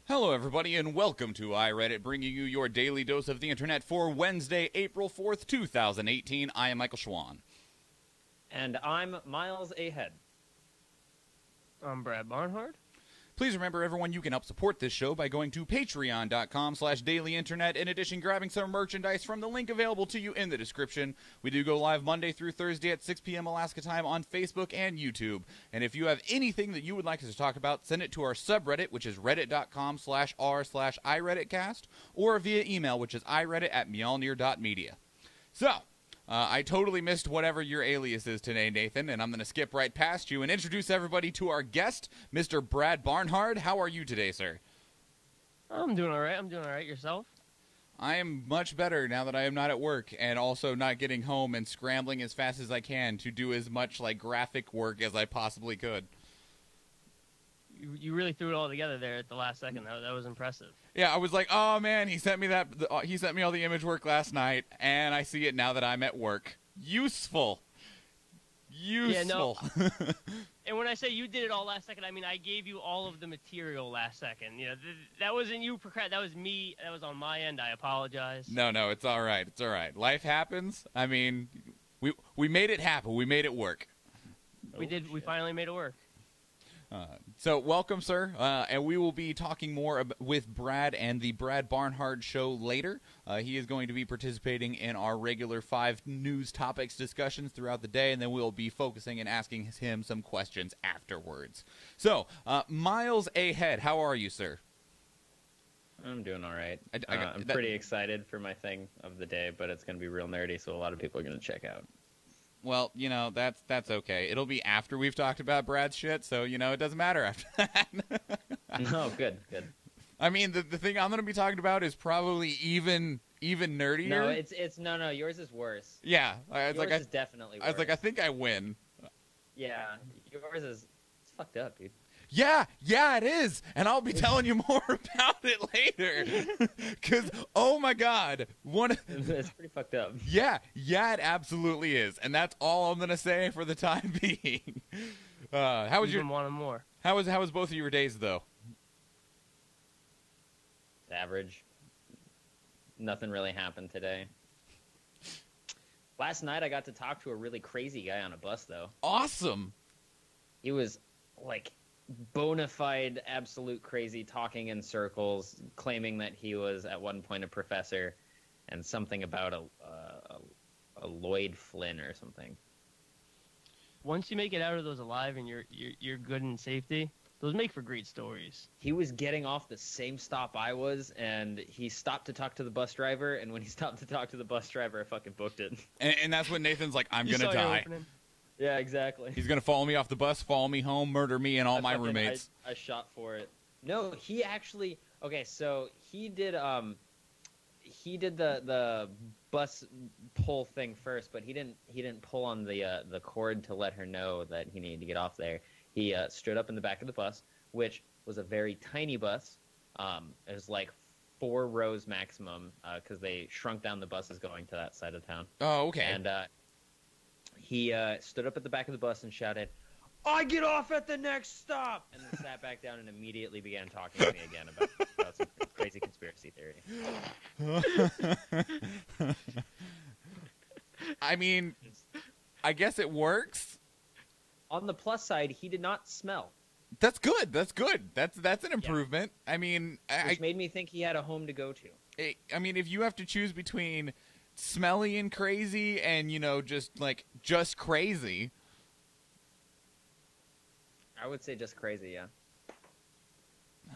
Hello everybody and welcome to iReadit, bringing you your daily dose of the internet for Wednesday, April 4th, 2018. I am Michael Schwahn. And I'm Miles Ahead. I'm Brad Barnhard. Please remember, everyone, you can help support this show by going to patreon.com/dailyinternet. In addition, grabbing some merchandise from the link available to you in the description. We do go live Monday through Thursday at 6 p.m. Alaska time on Facebook and YouTube. And if you have anything that you would like us to talk about, send it to our subreddit, which is reddit.com/r/iRedditcast, or via email, which is iReddit@mjolnir.media. So, I totally missed whatever your alias is today, Nathan, and I'm going to skip right past you and introduce everybody to our guest, Mr. Brad Barnhard. How are you today, sir? I'm doing all right. Yourself? I am much better now that I am not at work and also not getting home and scrambling as fast as I can to do as much graphic work as I possibly could. You really threw it all together there at the last second. That was impressive. Yeah, I was like, oh man, he sent me he sent me all the image work last night, and I see it now that I'm at work. Useful. Yeah, no. And when I say you did it all last second, I mean I gave you all of the material last second. You know, that wasn't you. That was me. That was on my end. I apologize. No, it's all right. It's all right. Life happens. I mean, we made it happen. We made it work. We did. We finally made it work. So welcome, sir, and we will be talking more with Brad and the Brad Barnhard Show later. He is going to be participating in our regular 5 news topics discussions throughout the day, and then we'll be focusing and asking him some questions afterwards. So, Miles Ahead, how are you, sir? I'm doing all right. I'm pretty excited for my thing of the day, but it's going to be real nerdy, so a lot of people are going to check out. Well, you know, that's okay. It'll be after we've talked about Brad's shit, so, you know, it doesn't matter after that. No, good. I mean, the thing I'm going to be talking about is probably even nerdier. No, yours is worse. Yeah. Yours is definitely worse. I was like, I think I win. Yeah, yours is it's fucked up, dude. Yeah, it is. And I'll be telling you more about it later. Because, oh my God. It's pretty fucked up. Yeah, it absolutely is. And that's all I'm going to say for the time being. How was wanting more? How was both of your days, though? Average. Nothing really happened today. Last night I got to talk to a really crazy guy on a bus, though. Awesome. He was, like, bona fide, absolute crazy, talking in circles, claiming that he was at one point a professor, and something about a Lloyd Flynn or something. Once you make it out of those alive and you're good in safety, those make for great stories. He was getting off the same stop I was, and he stopped to talk to the bus driver, and when he stopped to talk to the bus driver, I fucking booked it. And that's when Nathan's like, I'm going to die. Yeah, exactly. He's going to follow me off the bus, follow me home, murder me and all my roommates. I shot for it. No, he actually... Okay, so he did the bus pull thing first, but he didn't pull on the cord to let her know that he needed to get off there. He stood up in the back of the bus, which was a very tiny bus. It was like 4 rows maximum because they shrunk down the buses going to that side of town. Oh, okay. And he stood up at the back of the bus and shouted, "I get off at the next stop!" And then sat back down and immediately began talking to me again about some crazy conspiracy theory. I mean, I guess it works. On the plus side, he did not smell. That's good. That's an improvement. Yeah. I mean, which made me think he had a home to go to. I mean, if you have to choose between smelly and crazy and, you know, just crazy, I would say just crazy, yeah.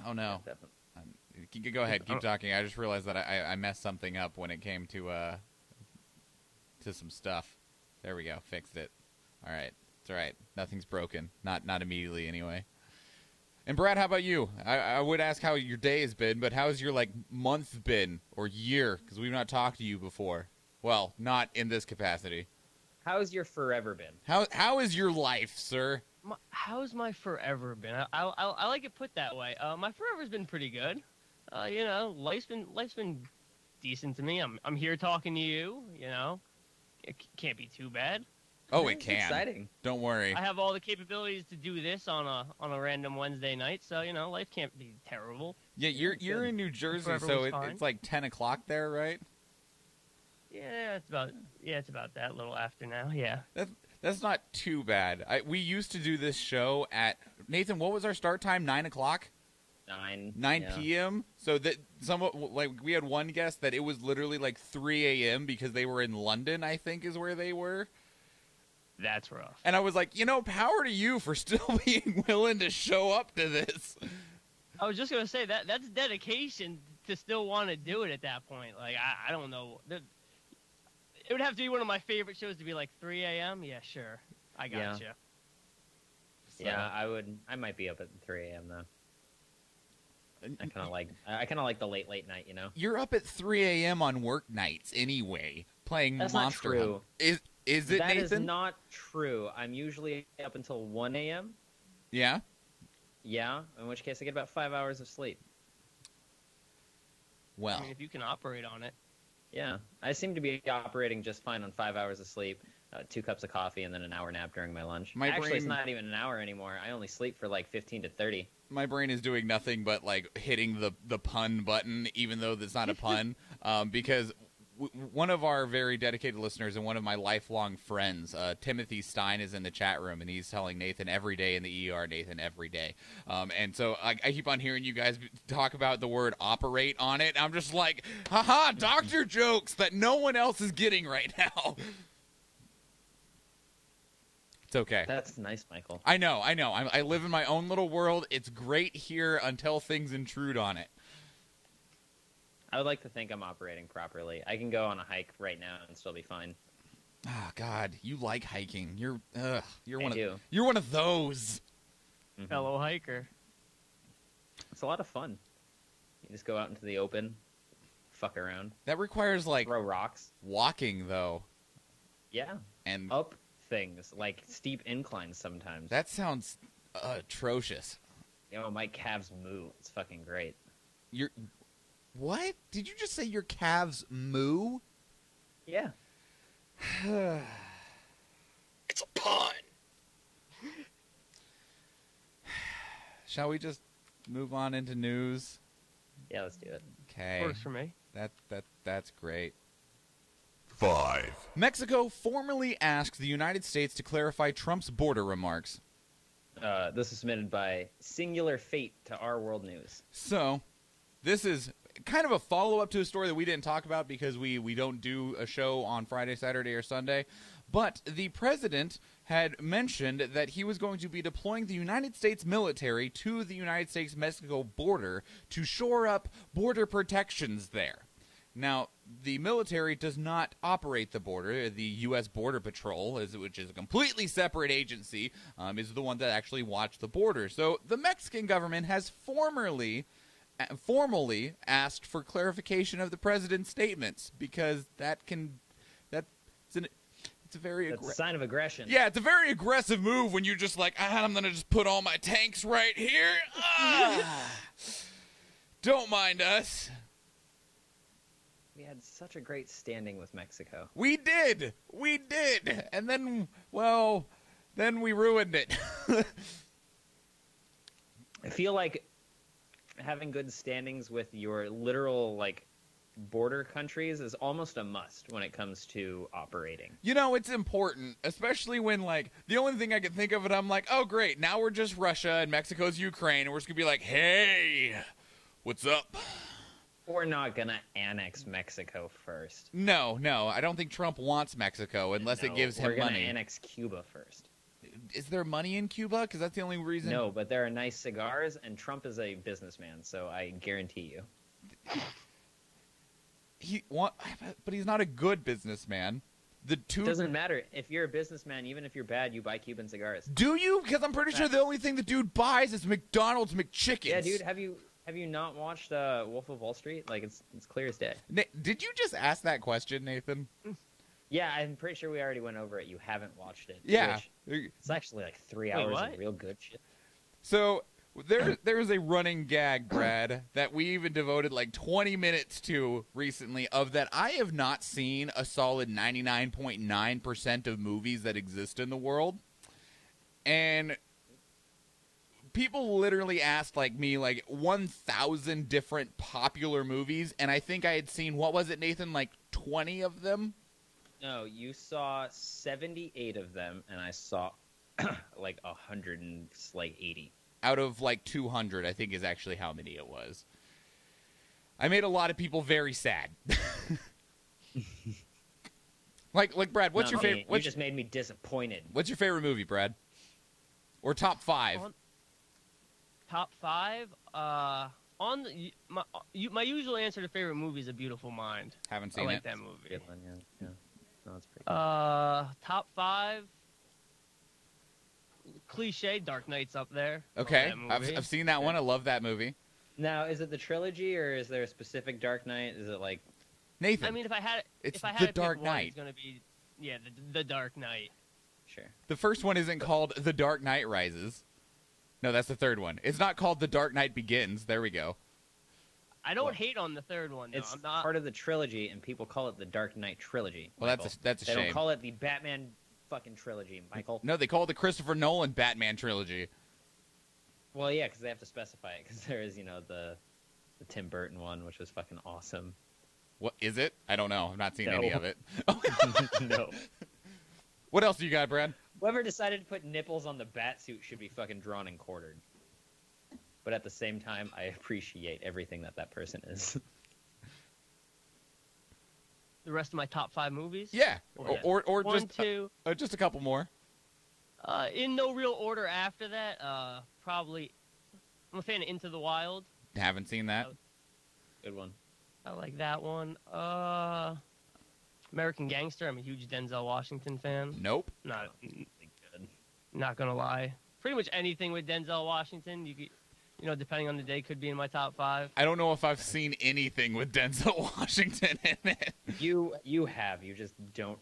Oh, no. Yeah, definitely. Go ahead. Keep talking. I just realized that I messed something up when it came to some stuff. There we go. Fixed it. All right. It's all right. Nothing's broken. Not immediately, anyway. And, Brad, how about you? I would ask how your day has been, but how has your, month been or year? Because we've not talked to you before. Well, not in this capacity. How's your forever been? How is your life, sir? How's my forever been? I like it put that way. My forever's been pretty good. You know, life's been decent to me. I'm here talking to you. You know, it can't be too bad. Oh, it can. Exciting. Don't worry. I have all the capabilities to do this on a random Wednesday night, so life can't be terrible. Yeah, you're in New Jersey, so it's like 10 o'clock there, right? Yeah, it's about that, a little after now. Yeah. That's not too bad. We used to do this show at Nathan. What was our start time? 9 o'clock. 9 p.m. So that we had one guest that it was literally like 3 a.m. because they were in London, I think is where they were. That's rough. And I was like, power to you for still being willing to show up to this. I was just gonna say that's dedication to still want to do it at that point. Like I don't know. It would have to be one of my favorite shows to be like 3 a.m. Yeah, sure. I got you. So. Yeah, I might be up at 3 a.m. though. I kind of like the late night, You're up at 3 a.m. on work nights anyway, playing That's Monster not true. Hunt. Is it, That Nathan? is not true. I'm usually up until 1 a.m. Yeah? Yeah, in which case I get about 5 hours of sleep. Well. I mean, if you can operate on it. Yeah, I seem to be operating just fine on 5 hours of sleep, 2 cups of coffee, and then an hour nap during my lunch. Actually, it's not even an hour anymore. I only sleep for like 15 to 30. My brain is doing nothing but like hitting the pun button, even though that's not a pun, because one of our very dedicated listeners and one of my lifelong friends, Timothy Stein, is in the chat room, and he's telling Nathan every day in the ER, Nathan every day. And so I keep on hearing you guys talk about the word operate on it. I'm just like, haha, doctor jokes that no one else is getting right now. It's okay. That's nice, Michael. I know. I live in my own little world. It's great here until things intrude on it. I would like to think I'm operating properly. I can go on a hike right now and still be fine. Oh God, you like hiking. You're I one of those. Mm-hmm. Fellow hiker. It's a lot of fun. You just go out into the open, fuck around. That requires like throw rocks. Walking though. Yeah. And up things like steep inclines sometimes. That sounds atrocious. My calves moo. It's fucking great. What? Did you just say your calves moo? Yeah. It's a pun. Shall we just move on into news? Yeah, let's do it. Okay. Works for me. That's great. 5. Mexico formally asked the United States to clarify Trump's border remarks. This is submitted by Singular Fate to Our World News. So, this is kind of a follow-up to a story that we didn't talk about because we don't do a show on Friday, Saturday, or Sunday. But the president had mentioned that he was going to be deploying the United States military to the United States-Mexico border to shore up border protections there. Now, the military does not operate the border. The U.S. Border Patrol, which is a completely separate agency, is the one that actually watched the border. So the Mexican government has formally asked for clarification of the president's statements because it's a very That's a sign of aggression. Yeah, it's a very aggressive move when you're just like, I'm going to just put all my tanks right here. Don't mind us. We had such a great standing with Mexico. We did. And then, then we ruined it. I feel like having good standings with your literal, border countries is almost a must when it comes to operating. It's important, especially when, the only thing I can think of it, I'm like, oh, great, now we're just Russia and Mexico's Ukraine, and we're just going to be like, hey, what's up? We're not going to annex Mexico first. No, I don't think Trump wants Mexico unless it gives him money. We're going to annex Cuba first. Is there money in Cuba? Because that's the only reason. No, but there are nice cigars, and Trump is a businessman, so I guarantee you. But he's not a good businessman. It doesn't matter. If you're a businessman, even if you're bad, you buy Cuban cigars. Do you? Because I'm pretty sure the only thing the dude buys is McDonald's McChickens. Yeah, dude, have you not watched Wolf of Wall Street? It's clear as day. Did you just ask that question, Nathan? Yeah, I'm pretty sure we already went over it. You haven't watched it. Yeah. It's actually 3 hours of real good shit. So There's a running gag, Brad, that we even devoted like 20 minutes to recently of that I have not seen a solid 99.9% of movies that exist in the world. And people literally asked like me like 1,000 different popular movies, and I think I had seen, what was it, Nathan, like 20 of them? No, you saw 78 of them, and I saw like 180. Out of like 200, I think is actually how many it was. I made a lot of people very sad. like Brad, what's your favorite? You just made me disappointed. What's your favorite movie, Brad? Or top 5? Top 5? My usual answer to favorite movie is A Beautiful Mind. Haven't seen I like it. that movie. Good one, yeah. No, it's pretty good. Top 5. Cliche, Dark Knight's up there. Okay, Love that movie. I've seen that one. I love that movie. Now, is it the trilogy, or is there a specific Dark Knight? Is it like... Nathan, I mean, if I had it's to The pick Dark one, Knight. it's gonna be the Dark Knight. Sure. The first one isn't called The Dark Knight Rises. No, that's the third one. It's not called The Dark Knight Begins. There we go. I don't hate on the third one, though. It's I'm not... part of the trilogy, and people call it the Dark Knight trilogy. Well, Michael. that's a They shame. don't call it the Batman fucking trilogy, Michael. No, they call it the Christopher Nolan Batman trilogy. Well, yeah, because they have to specify it, because there is, the Tim Burton one, which was fucking awesome. What is it? I don't know. I've not seen No. any of it. No. What else do you got, Brad? Whoever decided to put nipples on the bat suit should be fucking drawn and quartered. But at the same time, I appreciate everything that person is. The rest of my top 5 movies? Yeah, Yeah. or One, two. just a couple more. In no real order after that, probably... I'm a fan of Into the Wild. Haven't seen that. Good one. I like that one. American Gangster. I'm a huge Denzel Washington fan. Nope. Not Good. gonna lie. Pretty much anything with Denzel Washington, you could, depending on the day, could be in my top 5. I don't know if I've seen anything with Denzel Washington in it. You have. You just don't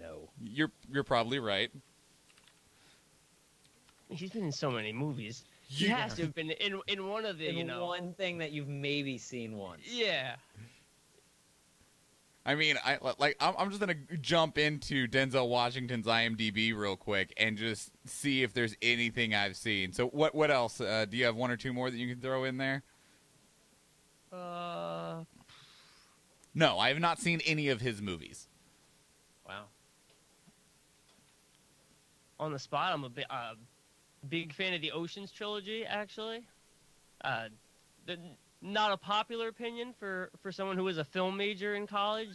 know. You're probably right. He's been in so many movies. He Yeah. has to have been in one of the, One thing that you've maybe seen once. Yeah. I mean, I'm just gonna jump into Denzel Washington's IMDb real quick and just see if there's anything I've seen. So what else? Do you have one or two more that you can throw in there? No, I have not seen any of his movies. Wow. On the spot, I'm a big fan of the Ocean's trilogy, actually. Not a popular opinion for someone who was a film major in college.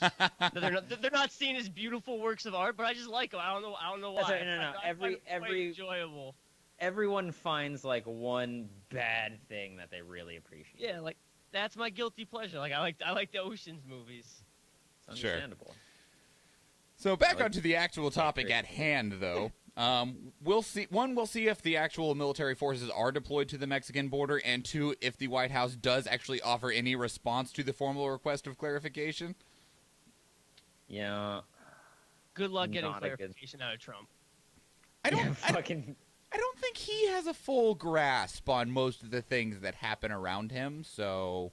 they're not seen as beautiful works of art, but I just like them. I don't know why. That's right. No. I find it quite enjoyable. Everyone finds like one bad thing that they really appreciate. Yeah, like that's my guilty pleasure. Like I like the Ocean's movies. It's Sure. understandable. So back onto the actual topic at hand, though. We'll see. One, we'll see if the actual military forces are deployed to the Mexican border, and two, if the White House does actually offer any response to the formal request of clarification. Yeah. Good luck getting Not a good- clarification out of Trump. I don't think he has a full grasp on most of the things that happen around him. So,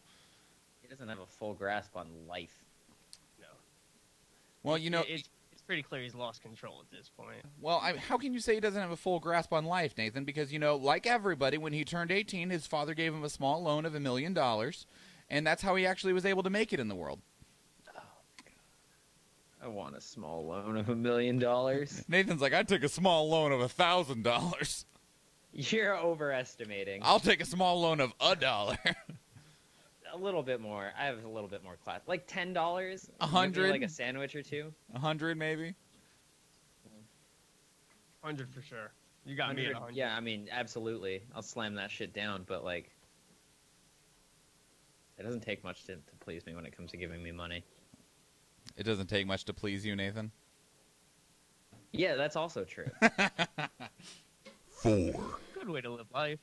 He doesn't have a full grasp on life. No. well, It's pretty clear he's lost control at this point. how can you say he doesn't have a full grasp on life, Nathan? Because, like everybody, when he turned 18, his father gave him a small loan of $1 million, and that's how he actually was able to make it in the world. I want a small loan of $1 million. Nathan's like, I took a small loan of $1,000. You're overestimating. I'll take a small loan of $1. A little bit more. I have a little bit more class. Like $10. $100? Like a sandwich or two. 100 maybe. 100 for sure. You got me at 100. Yeah, I mean, absolutely. I'll slam that shit down, but like, it doesn't take much to please me when it comes to giving me money. It doesn't take much to please you, Nathan. Yeah, that's also true. 4, Good way to live life.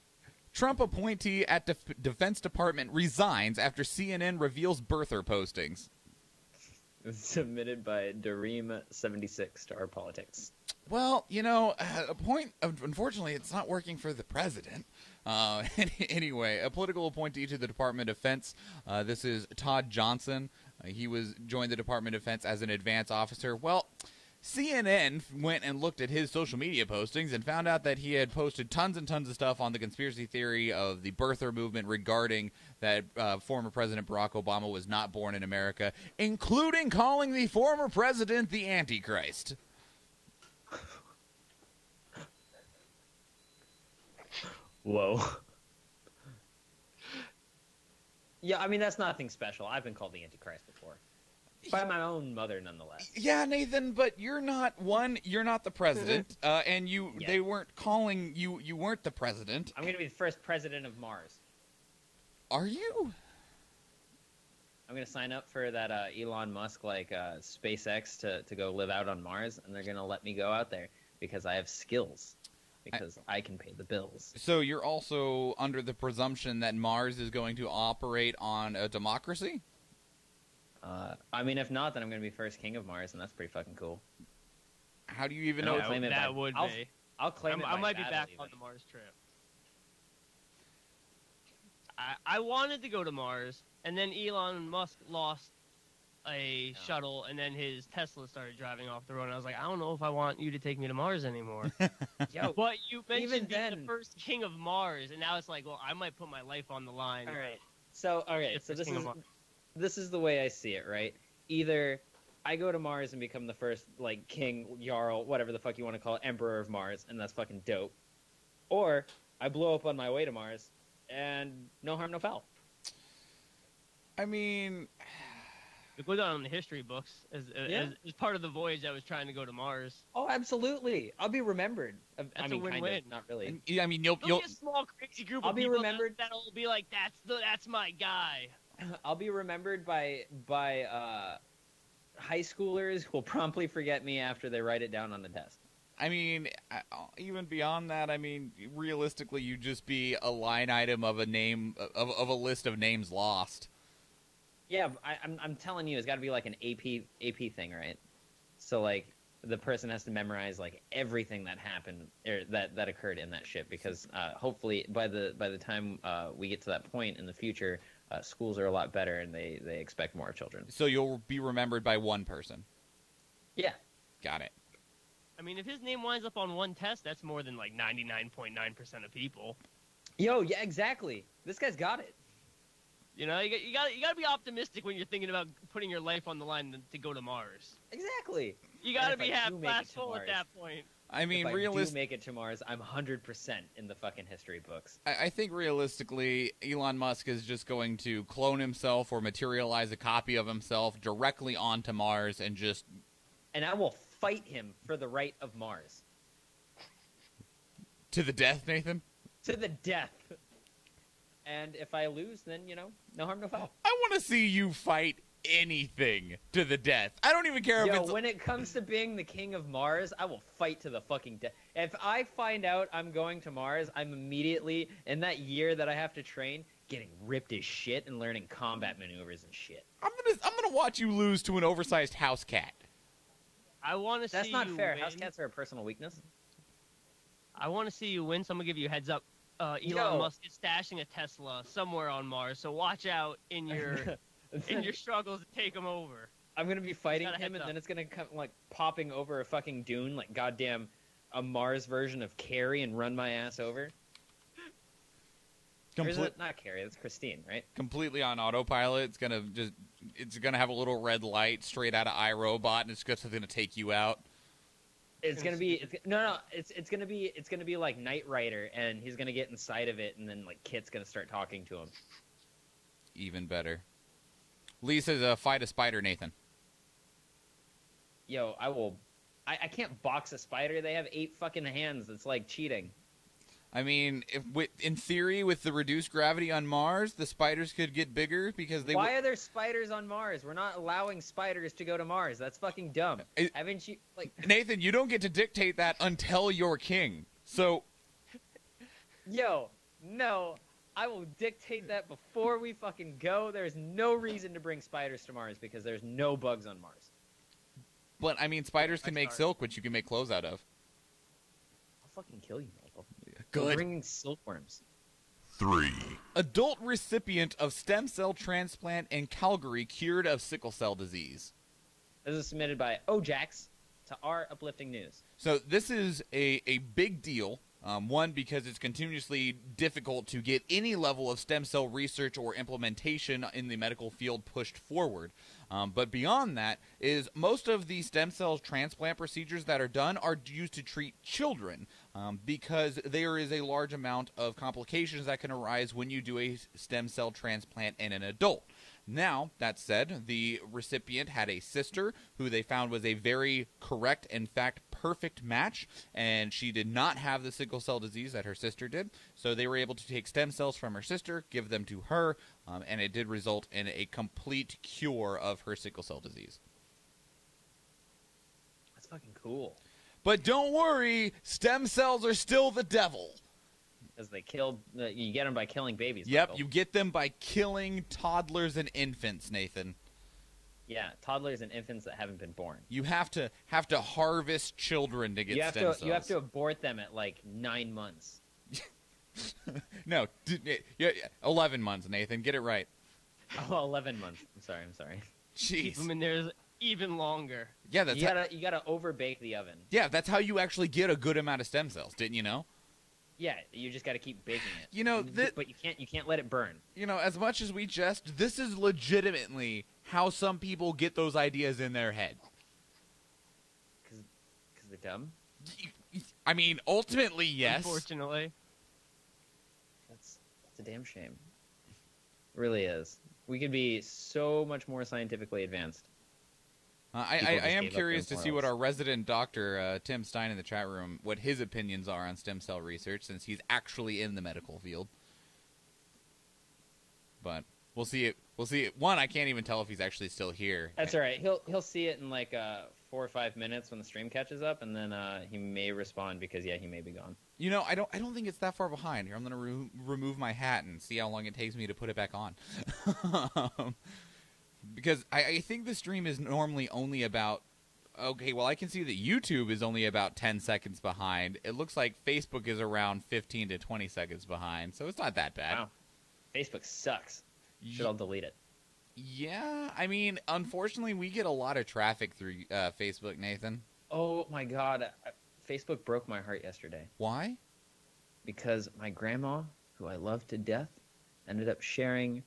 Trump appointee at Defense Department resigns after CNN reveals birther postings. Submitted by Dareem76 Star Politics. Well, unfortunately, it's not working for the president. Anyway, a political appointee to the Department of Defense. This is Todd Johnson. He joined the Department of Defense as an advance officer. Well, CNN went and looked at his social media postings and found out that he had posted tons and tons of stuff on the conspiracy theory of the birther movement regarding that former President Barack Obama was not born in America, including calling the former president the Antichrist. Whoa. Yeah, I mean, that's nothing special. I've been called the Antichrist before. By my own mother, nonetheless. Yeah, Nathan, but you're not the president, and they weren't calling you, you weren't the president. I'm going to be the first president of Mars. Are you? I'm going to sign up for that Elon Musk, SpaceX to go live out on Mars, and they're going to let me go out there because I have skills. Because I can pay the bills. So you're also under the presumption that Mars is going to operate on a democracy? I mean, if not, then I'm going to be first king of Mars, and that's pretty fucking cool. How do you even I'll know? claim it That by- would I'll- be. I'll claim it. I might be battle back even. on the Mars trip. I wanted to go to Mars, and then Elon Musk lost a shuttle, and then his Tesla started driving off the road, and I was like, I don't know if I want you to take me to Mars anymore. Yo, But you mentioned Even being the then- first king of Mars, and now it's like, well, I might put my life on the line. all right. So If it's this king of is Mars. this is the way I see it, right? Either I go to Mars and become the first king, jarl, whatever the fuck you want to call it, emperor of Mars, and that's fucking dope. Or I blow up on my way to Mars, and no harm, no foul. I mean, It goes on in the history books as Yeah. part of the voyage I was trying to go to Mars. Oh, absolutely. I'll be remembered. I That's mean, a kind win-win. of, not really. you'll There'll be a small crazy group I'll of be people remembered- that'll be like, that's my guy. I'll be remembered by high schoolers who will promptly forget me after they write it down on the test. I mean, even beyond that, I mean, realistically, you'd just be a line item of a name of a list of names lost. Yeah, I'm telling you, it's got to be like an AP thing, right? So the person has to memorize everything that happened or that occurred in that ship because hopefully by the time we get to that point in the future, schools are a lot better and they expect more children. So you'll be remembered by one person. Yeah. Got it. I mean, if his name winds up on one test, that's more than 99.9% of people. Yo, yeah, exactly. This guy's got it. You know, you got to be optimistic when you're thinking about putting your life on the line to go to Mars. Exactly. You got to And if be I half do make glass it to full at Mars- that point. I mean, If I do realistically, make it to Mars, I'm 100% in the fucking history books. I think realistically, Elon Musk is just going to clone himself or materialize a copy of himself directly onto Mars and just... And I will fight him for the right of Mars. To the death, Nathan? To the death. And if I lose, then, no harm, no foul. I want to see you fight anything to the death. I don't even care if Yo, it's... when it comes to being the king of Mars, I will fight to the fucking death. If I find out I'm going to Mars, I'm immediately, in that year that I have to train, getting ripped as shit and learning combat maneuvers and shit. I'm gonna watch you lose to an oversized house cat. I want to see That's not you fair. win. House cats are a personal weakness. I want to see you win, so I'm going to give you a heads up. Elon Yo. Musk is stashing a Tesla somewhere on Mars, so watch out in your struggles to take him over. I'm gonna be fighting Got a him, heads and up. then it's gonna come popping over a fucking dune, like goddamn a Mars version of Carrie, and run my ass over. Or is it not Carrie? That's Christine, right? Completely on autopilot. It's gonna have a little red light straight out of iRobot, and it's just gonna take you out. It's gonna be It's gonna be like Knight Rider, and he's gonna get inside of it, and then Kit's gonna start talking to him. Even better. Lee says, fight a spider, Nathan. Yo, I can't box a spider. They have 8 fucking hands. It's like cheating. I mean, in theory, with the reduced gravity on Mars, the spiders could get bigger because they... Why are there spiders on Mars? We're not allowing spiders to go to Mars. That's fucking dumb. Haven't you Nathan, you don't get to dictate that until you're king. So... Yo, no. I will dictate that before we fucking go. There's no reason to bring spiders to Mars because there's no bugs on Mars. But, I mean, spiders can make Start. silk, which you can make clothes out of. fucking kill you, Michael. Good. We're bringing silkworms. 3, Adult recipient of stem cell transplant in Calgary cured of sickle cell disease. This is submitted by Ojax to our uplifting news. So this is a big deal. One, because it's continuously difficult to get any level of stem cell research or implementation in the medical field pushed forward. But beyond that is most of the stem cell transplant procedures that are done are used to treat children because there is a large amount of complications that can arise when you do a stem cell transplant in an adult. Now, that said, the recipient had a sister who they found was a very correct, in fact, perfect match, and she did not have the sickle cell disease that her sister did. So they were able to take stem cells from her sister, give them to her, and it did result in a complete cure of her sickle cell disease. That's fucking cool. But don't worry, stem cells are still the devil. Because they kill, you get them by killing babies. Yep, Michael. you get them by killing toddlers and infants, Nathan. Yeah, toddlers and infants that haven't been born. You have to harvest children to get stem cells. You have to abort them at like 9 months. No, 11 months, Nathan. Get it right. Oh, 11 months. I'm sorry. Keep Jeez. them in there even longer. Yeah, that's You gotta overbake the oven. yeah, that's how you actually get a good amount of stem cells. Didn't you know? Yeah, you just gotta keep baking it. You know, but you can't let it burn. You know, as much as we jest, this is legitimately how some people get those ideas in their head. Because they're dumb. I mean, ultimately, yes. Unfortunately. That's a damn shame. It really is. We could be so much more scientifically advanced. I People just am gave up curious their to see what morals. our resident doctor, Tim Stein, in the chat room, what his opinions are on stem cell research, since he's actually in the medical field. But we'll see it. We'll see it. One, I can't even tell if he's actually still here. That's all right. He'll see it in like 4 or 5 minutes when the stream catches up, and then he may respond because he may be gone. You know, I don't think it's that far behind. Here, I'm gonna remove my hat and see how long it takes me to put it back on. Because I think the stream is normally only about... Okay, well, I can see that YouTube is only about 10 seconds behind. It looks like Facebook is around 15 to 20 seconds behind, so it's not that bad. Wow. Facebook sucks. Should all delete it. Yeah, I mean, unfortunately, we get a lot of traffic through Facebook, Nathan. Oh my god. Facebook broke my heart yesterday. Why? Because my grandma, who I love to death, ended up sharing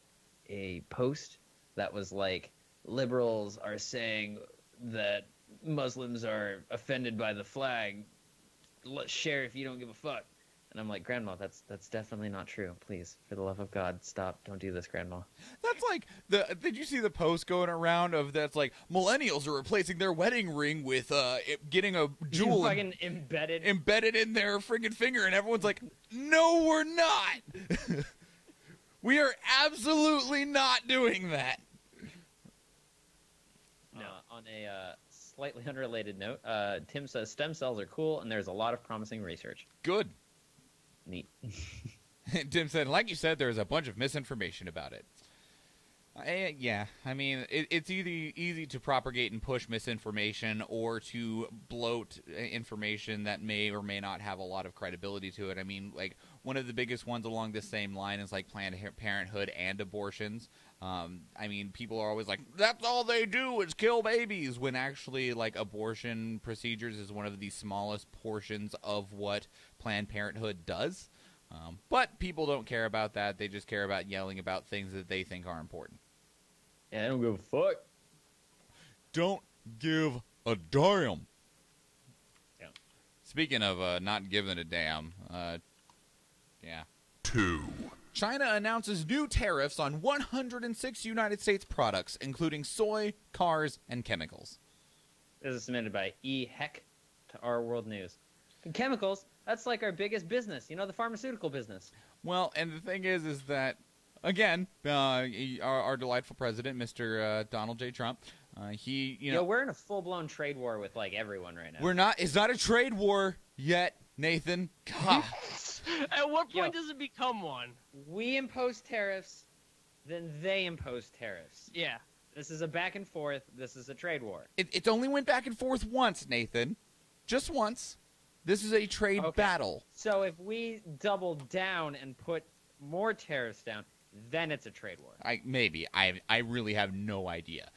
a post that was like, liberals are saying that Muslims are offended by the flag. Let's share if you don't give a fuck. And I'm like, Grandma, that's definitely not true. Please, for the love of God, stop. Don't do this, Grandma. That's like did you see the post going around of that's like millennials are replacing their wedding ring with getting a jewel fucking embedded in their friggin' finger, and everyone's like, no, we're not. We are absolutely not doing that. No. On a slightly unrelated note, Tim says stem cells are cool, and there's a lot of promising research. Good. Neat. Tim said, like you said, there's a bunch of misinformation about it. Yeah, I mean, it's easy to propagate and push misinformation or to bloat information that may or may not have a lot of credibility to it. I mean, like, one of the biggest ones along this same line is, like, Planned Parenthood and abortions. I mean, people are always like, that's all they do is kill babies, when actually, like, abortion procedures is one of the smallest portions of what Planned Parenthood does. But people don't care about that. They just care about yelling about things that they think are important. Yeah, I don't give a fuck. Don't give a damn. Yeah. Speaking of not giving a damn, yeah. 2, China announces new tariffs on 106 United States products, including soy, cars, and chemicals. This is submitted by E. Heck to Our World News. And chemicals, that's like our biggest business, you know, the pharmaceutical business. Well, and the thing is that, again, our delightful president, Mr. Donald J. Trump, he, you know... we're in a full-blown trade war with, like, everyone right now. We're not... It's not a trade war yet, Nathan. God. At what point does it become one? We impose tariffs, then they impose tariffs. Yeah. This is a back and forth. This is a trade war. It only went back and forth once, Nathan. Just once. This is a trade Okay. battle. So if we double down and put more tariffs down, then it's a trade war. I really have no idea.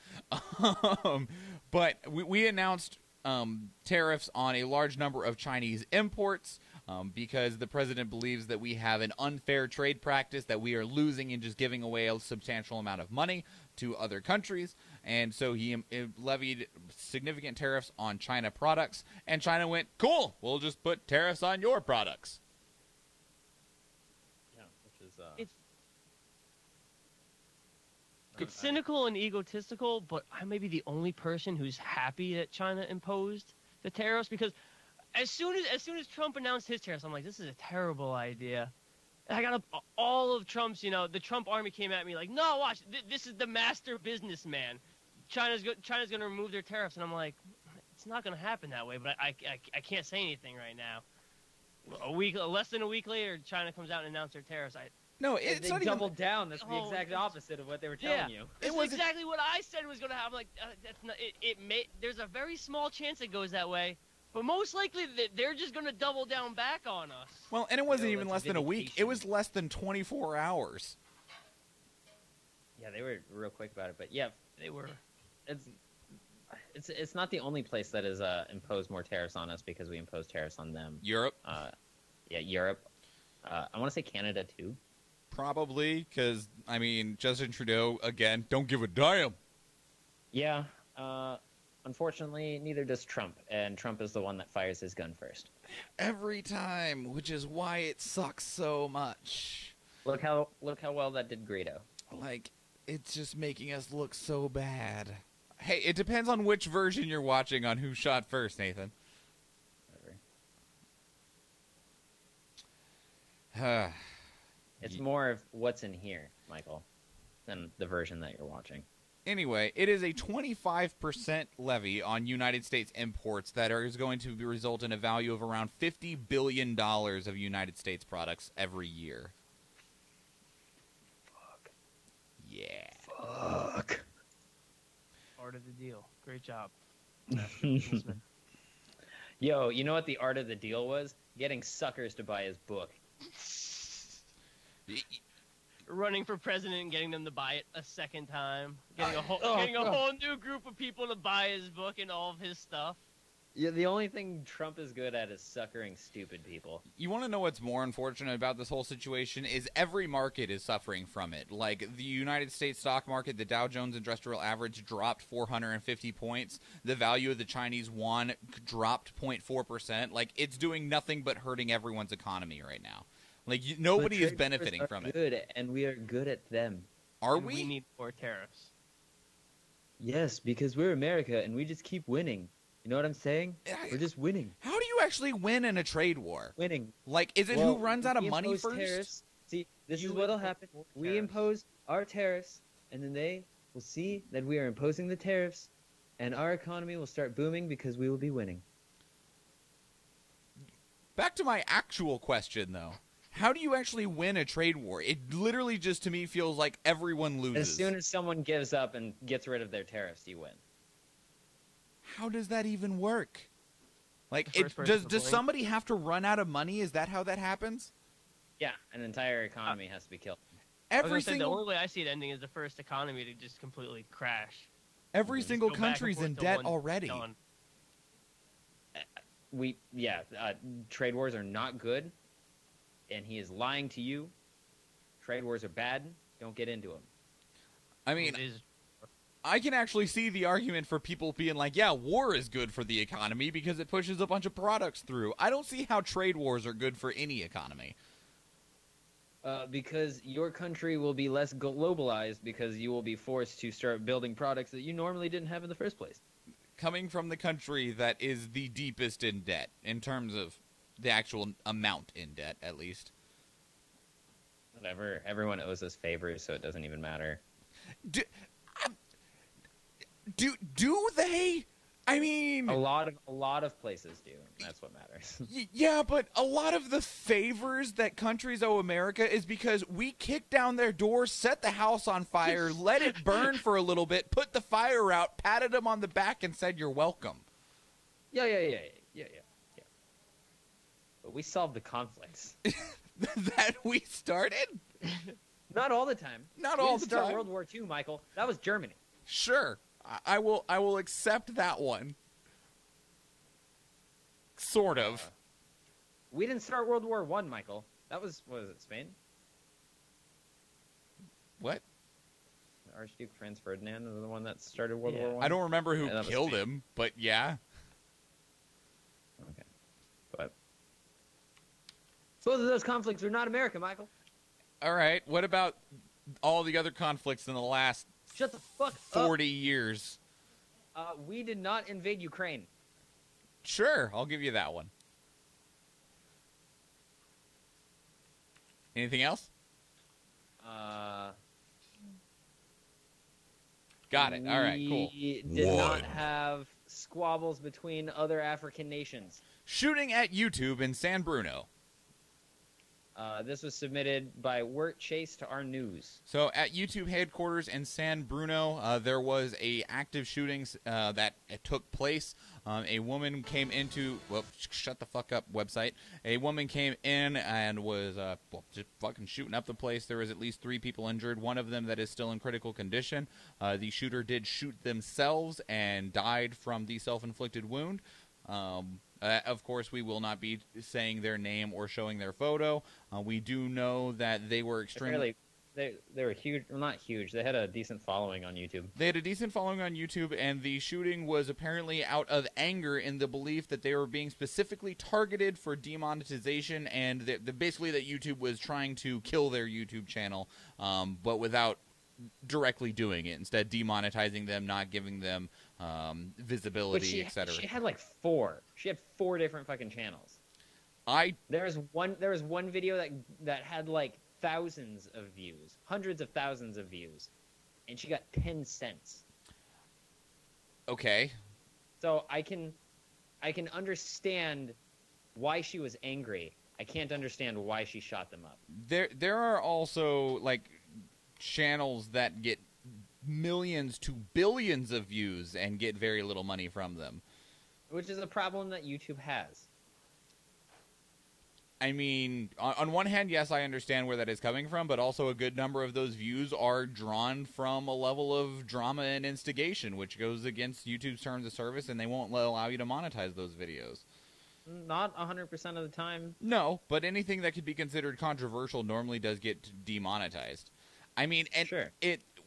But we announced tariffs on a large number of Chinese imports because the president believes that we have an unfair trade practice, that we are losing and just giving away a substantial amount of money to other countries. And so he levied significant tariffs on China products, and China went, cool, we'll just put tariffs on your products. Yeah, which is It's cynical and egotistical, but I may be the only person who's happy that China imposed the tariffs, because as soon as Trump announced his tariffs, I'm like, this is a terrible idea. And I got all of Trump's, the Trump army came at me like, no, watch, this is the master businessman. China's going to remove their tariffs, and I'm like, it's not going to happen that way. But I can't say anything right now. Less than a week later, China comes out and announces their tariffs. No, it's they not doubled down. That's the Oh, exact it's- opposite of what they were telling you. This wasn't- is exactly what I said was going to happen. Like, that's not. There's a very small chance it goes that way, but most likely they're just going to double down back on us. Well, and it wasn't Yo, even that's less than a week. It vindication. was less than 24 hours. Yeah, they were real quick about it. But yeah, They were. it's not the only place that has imposed more tariffs on us because we imposed tariffs on them. Europe, Yeah, Europe. I want to say Canada too. probably, because, Justin Trudeau, again, don't give a damn. Yeah. Unfortunately, neither does Trump, and Trump is the one that fires his gun first. Every time, which is why it sucks so much. Look how well that did Greedo. Like, it's just making us look so bad. Hey, it depends on which version you're watching on who shot first, Nathan. Whatever. It's more of what's in here, Michael, than the version that you're watching. Anyway, it is a 25% levy on United States imports that is going to result in a value of around $50 billion of United States products every year. Fuck. Yeah. Fuck. Part of the deal. Great job. Yo, you know what the art of the deal was? Getting suckers to buy his book. Running for president and getting them to buy it a second time. Getting a Oh, whole new group of people to buy his book and all of his stuff. Yeah, the only thing Trump is good at is suckering stupid people. You want to know what's more unfortunate about this whole situation is every market is suffering from it. Like the United States stock market, the Dow Jones Industrial Average dropped 450 points. The value of the Chinese yuan dropped 0.4%. Like, it's doing nothing but hurting everyone's economy right now. Like, nobody is benefiting from it. Good, and we are good at them. Are And we? We need more tariffs. Yes, because we're America, and we just keep winning. You know what I'm saying? We're just winning. How do you actually win in a trade war? Winning. Like, is it Well, who runs out of we money impose first? Tariffs. See, this You is what'll impose happen. more We tariffs. impose our tariffs, and then they will see that we are imposing the tariffs, and our economy will start booming because we will be winning. Back to my actual question, though. How do you actually win a trade war? It literally just, to me, feels like everyone loses. As soon as someone gives up and gets rid of their tariffs, you win. How does that even work? Like, The first person to does blink. somebody have to run out of money? Is that how that happens? Yeah, an entire economy has to be killed. I was Every gonna say, the single only way I see it ending is the first economy to just completely crash. every Just single go back and country's forth in to debt one already. done. Trade wars are not good, and he is lying to you. Trade wars are bad. Don't get into them. I mean, It is- I can actually see the argument for people being like, yeah, war is good for the economy because it pushes a bunch of products through. I don't see how trade wars are good for any economy. Because your country will be less globalized because you will be forced to start building products that you normally didn't have in the first place. Coming from the country that is the deepest in debt, in terms of the actual amount in debt, at least. Whatever. Everyone owes us favors, so it doesn't even matter. Do they? I mean, A lot of places do. That's what matters. yeah, but a lot of the favors that countries owe America is because we kicked down their door, set the house on fire, let it burn for a little bit, put the fire out, patted them on the back, and said, "You're welcome." Yeah. but we solved the conflicts. That we started? Not all the time. Not We all didn't the start time. World War II, Michael. That was Germany. Sure. I will accept that one. Sort of. We didn't start World War I, Michael. That was, what was it, Spain? What? Archduke Franz Ferdinand was the one that started World Yeah. War I? I don't remember who Yeah, that was killed Spain. him, but yeah. Okay. But both of those conflicts are not America, Michael. All right. What about all the other conflicts in the last Shut the fuck 40 years? up. We did not invade Ukraine. Sure, I'll give you that one. Anything else? Got it. All right, cool. We did not One. have squabbles between other African nations. Shooting at YouTube in San Bruno. This was submitted by Wirt Chase to our news. So at YouTube headquarters in San Bruno, there was a active shooting that took place. A woman came into, well, shut the fuck up, website. A woman came in and was just fucking shooting up the place. There was at least 3 people injured. One of them that is still in critical condition. The shooter did shoot themselves and died from the self-inflicted wound. Of course, we will not be saying their name or showing their photo. We do know that they were extremely... They were huge. Well, not huge. They had a decent following on YouTube. They had a decent following on YouTube, and the shooting was apparently out of anger in the belief that they were being specifically targeted for demonetization, and basically that YouTube was trying to kill their YouTube channel, but without directly doing it. Instead, demonetizing them, not giving them visibility, etc. She had like 4. She had 4 different fucking channels. There was one video that had like thousands of views, hundreds of thousands of views, and she got 10 cents. Okay. So I can understand why she was angry. I can't understand why she shot them up. There are also like channels that get millions to billions of views and get very little money from them. Which is a problem that YouTube has. I mean, on one hand, yes, I understand where that is coming from, but also a good number of those views are drawn from a level of drama and instigation, which goes against YouTube's terms of service, and they won't allow you to monetize those videos. Not 100% of the time. No, but anything that could be considered controversial normally does get demonetized. I mean, and Sure.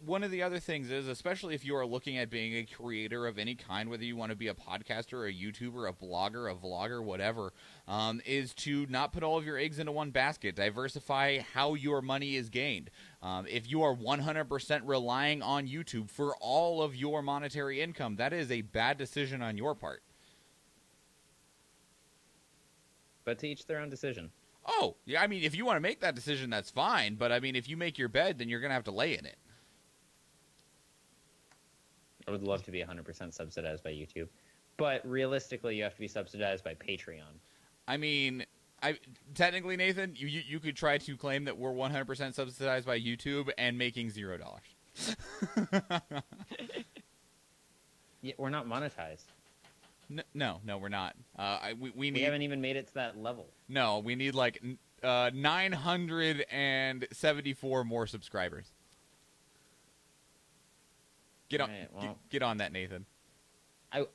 One of the other things is, especially if you are looking at being a creator of any kind, whether you want to be a podcaster, a YouTuber, a blogger, a vlogger, whatever, is to not put all of your eggs into one basket. Diversify how your money is gained. If you are 100% relying on YouTube for all of your monetary income, that is a bad decision on your part. But to each their own decision. Oh, yeah, I mean, if you want to make that decision, that's fine. But, I mean, if you make your bed, then you're going to have to lay in it. I would love to be 100% subsidized by YouTube. But realistically, you have to be subsidized by Patreon. I mean, technically, Nathan, you could try to claim that we're 100% subsidized by YouTube and making $0. Yeah, we're not monetized. No, we're not. We We haven't even made it to that level. No, we need like 974 more subscribers. Get on, Right, well. get on that, Nathan.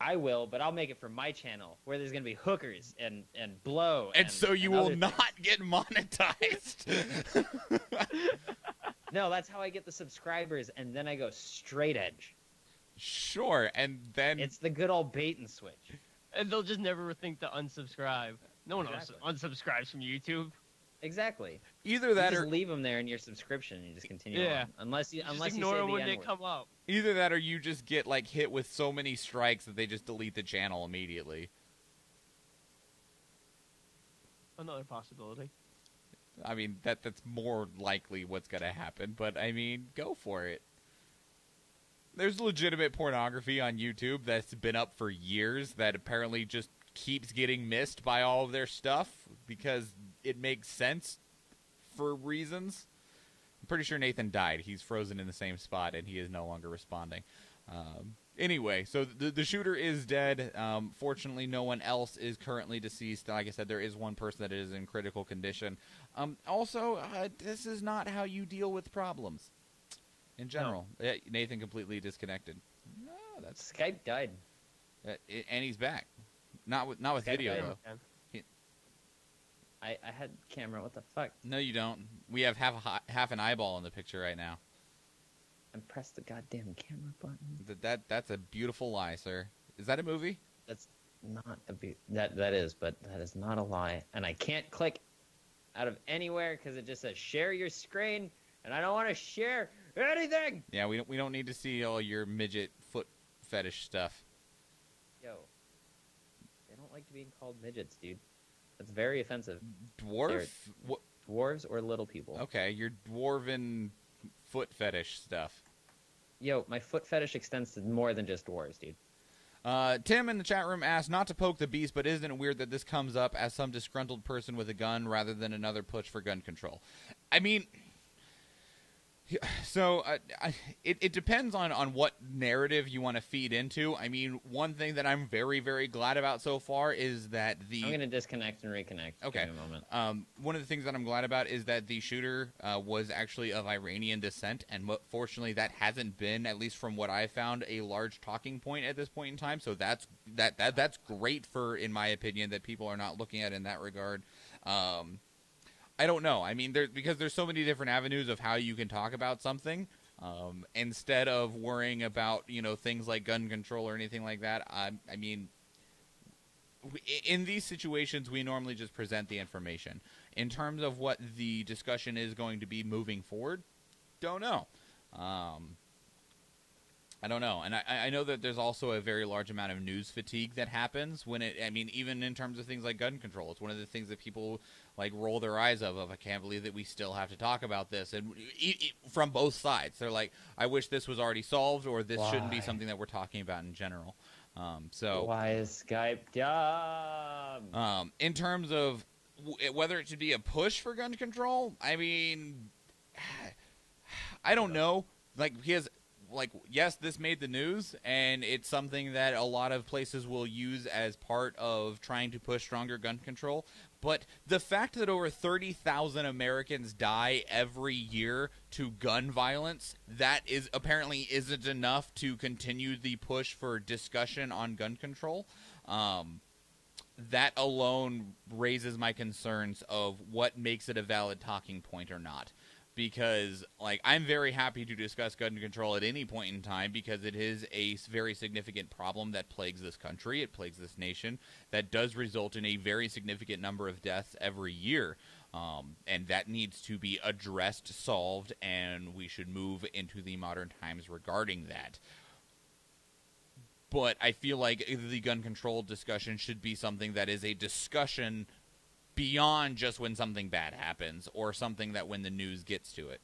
I will, but I'll make it for my channel, where there's going to be hookers and blow. And so you and will other not things. get monetized. No, that's how I get the subscribers, and then I go straight edge. Sure, and then It's the good old bait and switch. And they'll just never think to unsubscribe. No one Exactly. unsubscribes from YouTube. Exactly. either You that just or leave them there in your subscription, and you just continue Yeah. on. Unless you Just say ignore the them when they N-word. come up. either that or you just get like hit with so many strikes that they just delete the channel immediately. Another possibility. I mean, that's more likely what's going to happen, but I mean, go for it. There's legitimate pornography on YouTube that's been up for years that apparently just keeps getting missed by all of their stuff because it makes sense for reasons. I'm pretty sure Nathan died. He's frozen in the same spot and he is no longer responding. Anyway, so the shooter is dead. Fortunately, no one else is currently deceased. Like I said, there is one person that is in critical condition. Also, this is not how you deal with problems in general. No. Nathan completely disconnected. No, that's Skype died. And he's back. Not with Skype video though. I had camera. What the fuck? No, you don't. We have half an eyeball in the picture right now. And press the goddamn camera button. That's a beautiful lie, sir. Is that a movie? That's not a that is, but that is not a lie. And I can't click out of anywhere because it just says share your screen, and I don't want to share anything. Yeah, we don't need to see all your midget foot fetish stuff. Yo, they don't like being called midgets, dude. That's very offensive. Dwarf? Dwarves or little people. Okay, your dwarven foot fetish stuff. Yo, my foot fetish extends to more than just dwarves, dude. Tim in the chat room asked, not to poke the beast, but isn't it weird that this comes up as some disgruntled person with a gun rather than another push for gun control? I mean, so it depends on what narrative you want to feed into. I mean, one thing that I'm very, very glad about so far is that I'm going to disconnect and reconnect. Okay. Give me a moment. One of the things that I'm glad about is that the shooter was actually of Iranian descent, and fortunately that hasn't been, at least from what I found, a large talking point at this point in time. So that's great for, in my opinion, that people are not looking at it in that regard. I don't know. I mean, because there's so many different avenues of how you can talk about something. Instead of worrying about, things like gun control or anything like that, I mean, in these situations, we normally just present the information. In terms of what the discussion is going to be moving forward, don't know. I don't know. And I know that there's also a very large amount of news fatigue that happens when even in terms of things like gun control, it's one of the things that people roll their eyes of I can't believe that we still have to talk about this. And from both sides, they're like, I wish this was already solved, or this shouldn't be something that we're talking about in general. So why is Skype dumb? In terms of whether it should be a push for gun control, I mean, I don't know. Yes, this made the news, and it's something that a lot of places will use as part of trying to push stronger gun control. But the fact that over 30,000 Americans die every year to gun violence, that apparently isn't enough to continue the push for discussion on gun control. That alone raises my concerns of what makes it a valid talking point or not. Because, I'm very happy to discuss gun control at any point in time because it is a very significant problem that plagues this country, it plagues this nation, that does result in a very significant number of deaths every year. And that needs to be addressed, solved, and we should move into the modern times regarding that. But I feel like the gun control discussion should be something that is a discussion beyond just when something bad happens or something that when the news gets to it.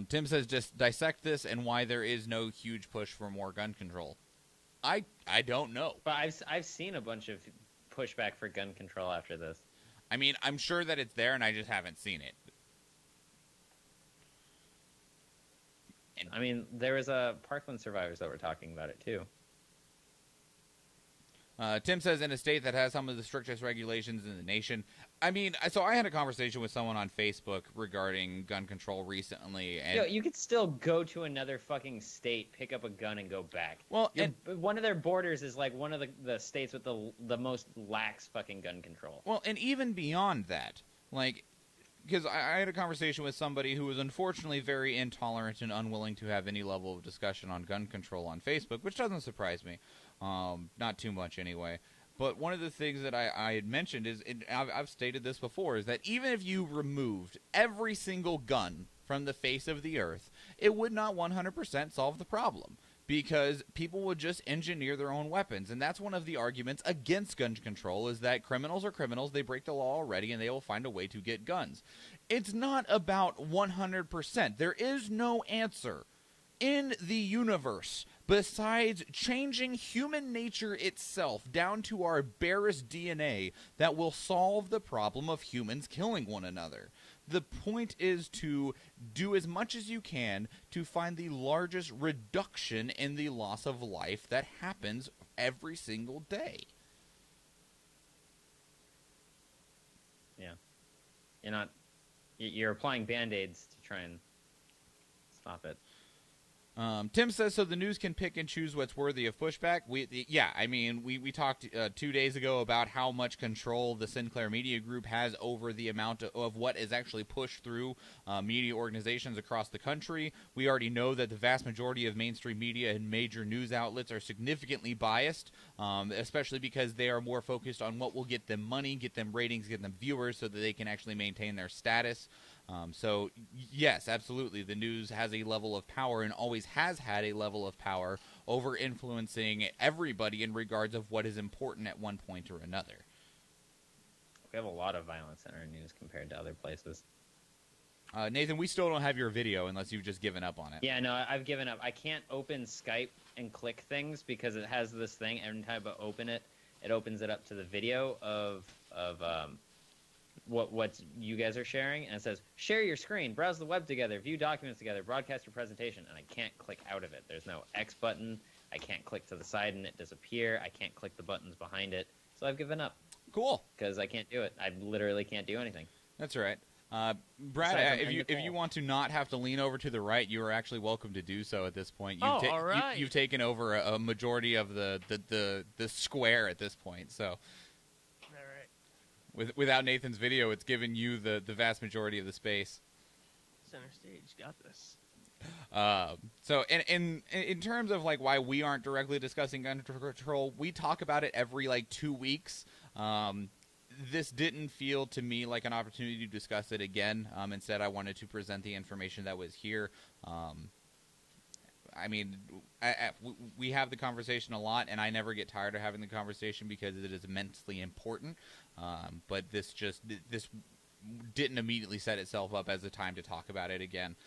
Tim says, just dissect this and why there is no huge push for more gun control. I don't know. But I've seen a bunch of pushback for gun control after this. I mean, I'm sure that it's there and I just haven't seen it. And I mean, there was Parkland survivors that were talking about it too. Tim says, in a state that has some of the strictest regulations in the nation. I mean, so I had a conversation with someone on Facebook regarding gun control recently. And you could still go to another fucking state, pick up a gun, and go back. Well, one of their borders is one of the states with the most lax fucking gun control. Well, and even beyond that, because I had a conversation with somebody who was unfortunately very intolerant and unwilling to have any level of discussion on gun control on Facebook, which doesn't surprise me. Not too much anyway. But one of the things that I had mentioned is, I've stated this before, is that even if you removed every single gun from the face of the earth, it would not 100% solve the problem. Because people would just engineer their own weapons. And that's one of the arguments against gun control, is that criminals are criminals, they break the law already, and they will find a way to get guns. It's not about 100%. There is no answer in the universe besides changing human nature itself down to our barest DNA that will solve the problem of humans killing one another. The point is to do as much as you can to find the largest reduction in the loss of life that happens every single day. Yeah. You're applying Band-Aids to try and stop it. Tim says, so the news can pick and choose what's worthy of pushback. We talked 2 days ago about how much control the Sinclair Media Group has over the amount of what is actually pushed through media organizations across the country. We already know that the vast majority of mainstream media and major news outlets are significantly biased, especially because they are more focused on what will get them money, get them ratings, get them viewers, so that they can actually maintain their status. So, yes, absolutely, the news has a level of power and always has had a level of power over influencing everybody in regards of what is important at one point or another. We have a lot of violence in our news compared to other places. Nathan, we still don't have your video unless you've just given up on it. Yeah, no, I've given up. I can't open Skype and click things because it has this thing. Every time I open it, it opens it up to the video of what you guys are sharing, and it says, share your screen, browse the web together, view documents together, broadcast your presentation, and I can't click out of it. There's no X button. I can't click to the side and it disappear. I can't click the buttons behind it. So I've given up. Cool. Because I can't do it. I literally can't do anything. That's all right. Brad, if you want to not have to lean over to the right, you are actually welcome to do so at this point. All right. You've taken over a majority of the square at this point, so... Without Nathan's video, it's given you the vast majority of the space. Center stage, got this. So, in terms of like why we aren't directly discussing gun control, we talk about it every 2 weeks. This didn't feel to me like an opportunity to discuss it again. Instead, I wanted to present the information that was here. We have the conversation a lot, and I never get tired of having the conversation because it is immensely important. But this didn't immediately set itself up as a time to talk about it again.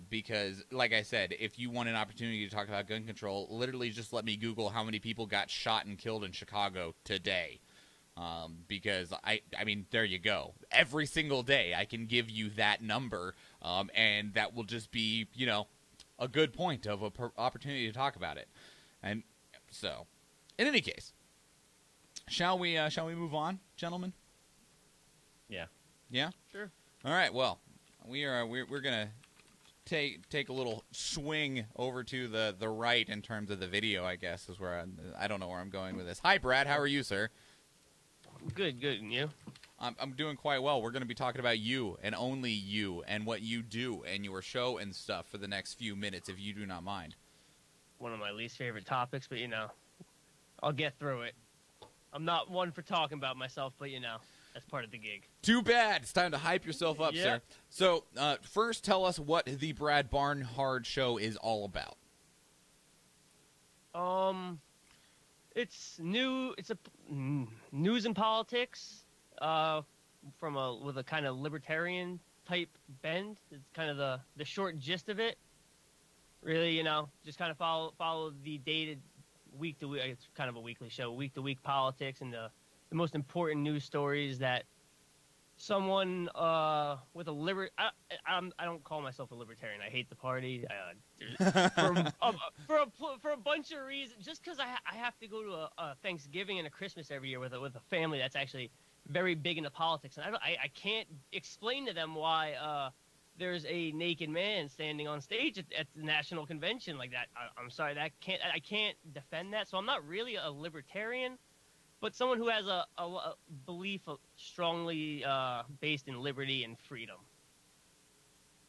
Because, like I said, if you want an opportunity to talk about gun control, literally just let me Google how many people got shot and killed in Chicago today. Because, there you go. Every single day I can give you that number, and that will just be, a good point of an opportunity to talk about it. And so, in any case, shall we move on, gentlemen? Yeah. Yeah? Sure. All right, well, we're going to take a little swing over to the right in terms of the video, I guess, is where I don't know where I'm going with this. Hi, Brad. How are you, sir? Good, and you? I'm doing quite well. We're going to be talking about you and only you and what you do and your show and stuff for the next few minutes, if you do not mind. One of my least favorite topics, but, I'll get through it. I'm not one for talking about myself, but, that's part of the gig. Too bad. It's time to hype yourself up, sir. So, first, tell us what the Brad Barnhard show is all about. It's new. It's a news and politics, with a kind of libertarian type bend. It's kind of the short gist of it. Really, just kind of follow the dated week to week. It's kind of a weekly show, week to week politics and the most important news stories that someone with a I don't call myself a libertarian. I hate the party for a bunch of reasons. Just because I have to go to a Thanksgiving and a Christmas every year with a family that's actually very big into politics, and I can't explain to them why there's a naked man standing on stage at the national convention like that. I'm sorry, I can't defend that. So I'm not really a libertarian. But someone who has a belief strongly based in liberty and freedom,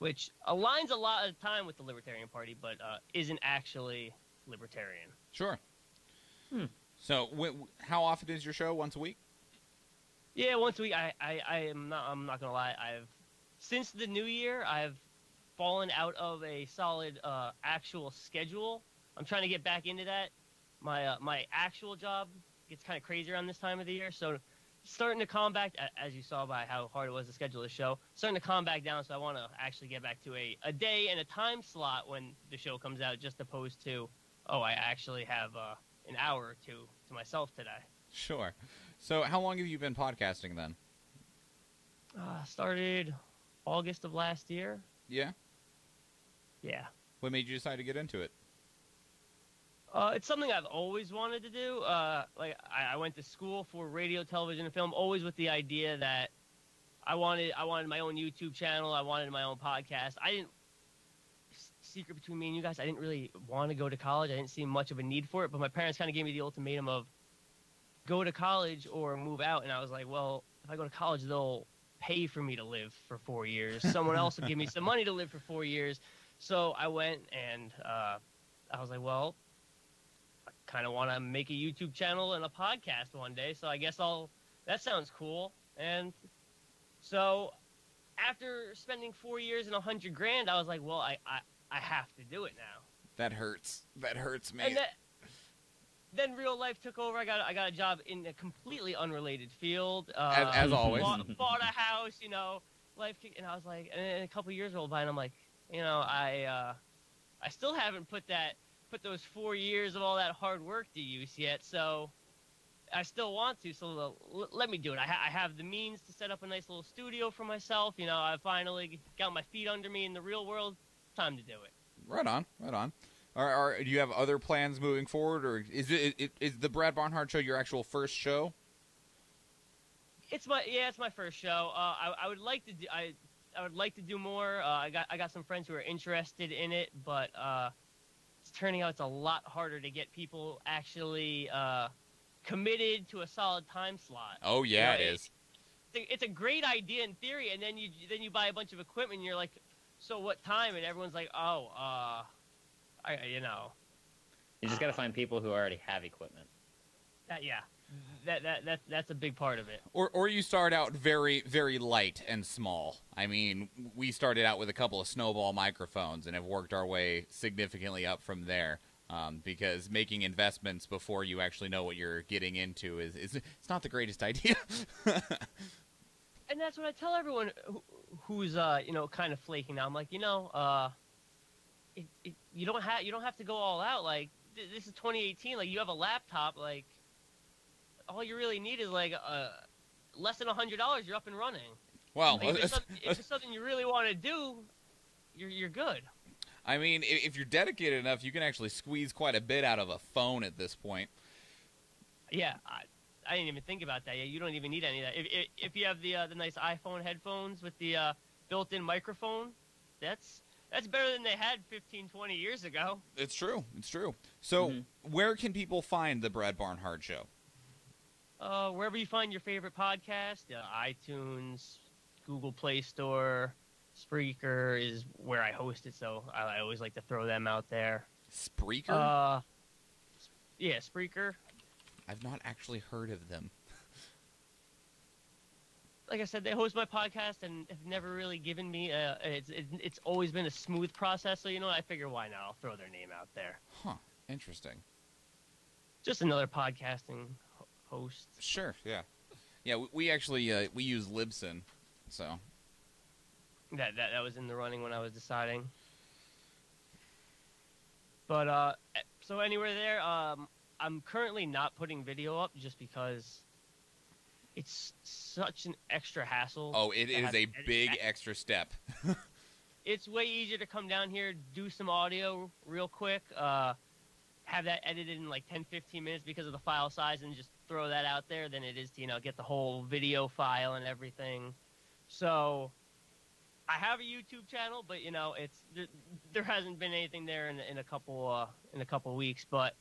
which aligns a lot of the time with the Libertarian Party, but isn't actually libertarian. Sure. So, how often is your show? Once a week? Yeah, once a week. I'm not gonna lie. Since the new year, I've fallen out of a solid actual schedule. I'm trying to get back into that. My actual job gets kind of crazy around this time of the year, so starting to calm back, as you saw by how hard it was to schedule the show, starting to calm back down, so I want to actually get back to a day and a time slot when the show comes out, just opposed to, I actually have an hour or two to myself today. Sure. So how long have you been podcasting then? Started August of last year. Yeah. Yeah. What made you decide to get into it? It's something I've always wanted to do. Like I went to school for radio, television, and film, always with the idea that I wanted my own YouTube channel. I wanted my own podcast. I didn't. Secret between me and you guys, I didn't really want to go to college. I didn't see much of a need for it, but my parents kind of gave me the ultimatum of go to college or move out. And I was like, well, if I go to college, they'll pay for me to live for 4 years. Someone else will give me some money to live for 4 years. So I went and I was like, well, I kind of want to make a YouTube channel and a podcast one day. So I guess that sounds cool. And so after spending 4 years and $100,000, I was like, well, I have to do it now. That hurts. That hurts me. And then real life took over. I got a job in a completely unrelated field. As always. Bought a house, life kicked, and I was like, and a couple years rolled by, and I'm like, I still haven't put those 4 years of all that hard work to use yet. So I still want to. So let me do it. I have the means to set up a nice little studio for myself. I finally got my feet under me in the real world. Time to do it. Right on. Do you have other plans moving forward, or is the Brad Barnhard show your actual first show? It's my first show. I would like to do I would like to do more. I got some friends who are interested in it, but it's turning out it's a lot harder to get people actually committed to a solid time slot. Oh yeah, it is. It's a great idea in theory, and then you buy a bunch of equipment, and you're like, so what time? And everyone's like, You just got to find people who already have equipment. That's a big part of it. Or you start out very, very light and small. I mean, we started out with a couple of snowball microphones and have worked our way significantly up from there. Because making investments before you actually know what you're getting into is it's not the greatest idea. And that's what I tell everyone who's kind of flaking out. I'm like, you don't have to go all out. Like this is 2018. Like you have a laptop. Like all you really need is like less than $100. You're up and running. Well, like, if it's something you really want to do, you're good. I mean, if you're dedicated enough, you can actually squeeze quite a bit out of a phone at this point. Yeah, I didn't even think about that. Yeah, you don't even need any of that. If you have the nice iPhone headphones with the built-in microphone, that's better than they had 15, 20 years ago. It's true. So, where can people find the Brad Barnhard show? Wherever you find your favorite podcast, iTunes, Google Play Store, Spreaker is where I host it, so I always like to throw them out there. Spreaker? Yeah, Spreaker. I've not actually heard of them. Like I said, they host my podcast and have never really given me it's always been a smooth process, so I figure why not? I'll throw their name out there. Huh. Interesting. Just another podcasting host. Sure, yeah. Yeah, we actually we use Libsyn, so that was in the running when I was deciding. But so anywhere there, I'm currently not putting video up just because it's such an extra hassle. Oh, it is a big extra step. It's way easier to come down here, do some audio real quick, have that edited in like 10, 15 minutes because of the file size, and just throw that out there than it is to, get the whole video file and everything. So I have a YouTube channel, but there hasn't been anything there in a couple weeks, but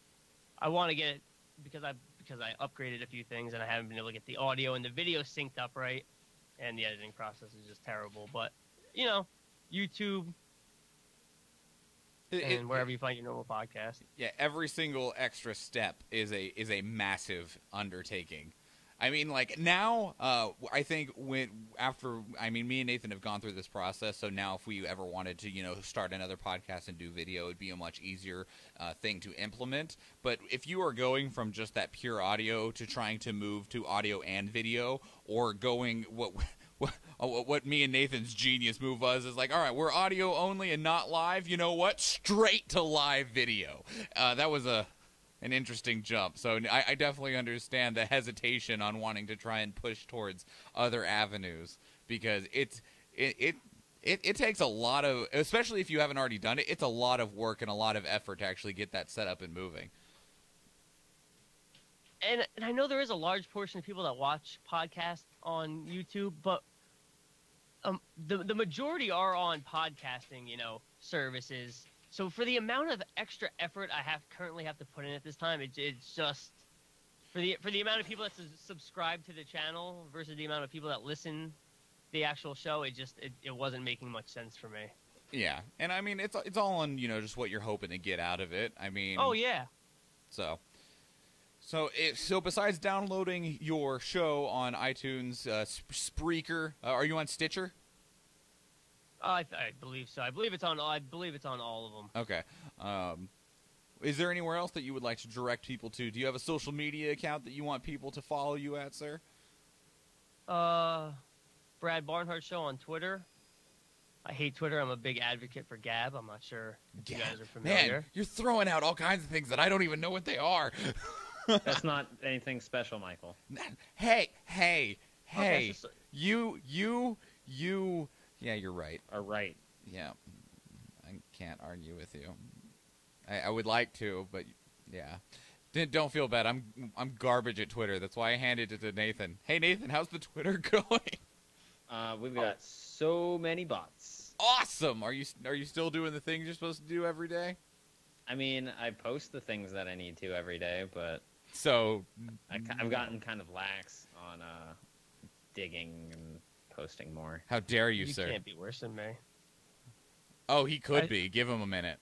I want to get it because I upgraded a few things and I haven't been able to get the audio and the video synced up right, and the editing process is just terrible. But YouTube and wherever you find your normal podcast. Yeah, every single extra step is a massive undertaking. I mean, like now, I think me and Nathan have gone through this process. So now, if we ever wanted to, start another podcast and do video, it'd be a much easier thing to implement. But if you are going from just that pure audio to trying to move to audio and video, or going what me and Nathan's genius move was is like, all right, we're audio only and not live. You know what? Straight to live video. That was an interesting jump. So I definitely understand the hesitation on wanting to try and push towards other avenues, because It takes a lot of, especially if you haven't already done it, it's a lot of work and a lot of effort to actually get that set up and moving. And I know there is a large portion of people that watch podcasts on YouTube, but the majority are on podcasting, services. So for the amount of extra effort I currently have to put in at this time, it's just for the amount of people that subscribe to the channel versus the amount of people that listen the actual show, it wasn't making much sense for me. Yeah, and I mean it's all on just what you're hoping to get out of it. I mean, oh yeah. So besides downloading your show on iTunes, Spreaker, are you on Stitcher? I believe so. I believe it's on all of them. Okay. Is there anywhere else that you would like to direct people to? Do you have a social media account that you want people to follow you at, sir? Brad Barnhard Show on Twitter. I hate Twitter. I'm a big advocate for Gab. I'm not sure if you guys are familiar. Man, you're throwing out all kinds of things that I don't even know what they are. That's not anything special, Michael. Hey. Okay, so, You. Yeah, you're right. Are right. Yeah, I can't argue with you. I would like to, but yeah. Don't feel bad. I'm garbage at Twitter. That's why I handed it to Nathan. Hey, Nathan, how's the Twitter going? We've got so many bots. Awesome. Are you still doing the things you're supposed to do every day? I mean, I post the things that I need to every day, but so I've gotten kind of lax on digging and posting more. How dare you, sir? You can't be worse than me. Oh, he could be. Give him a minute.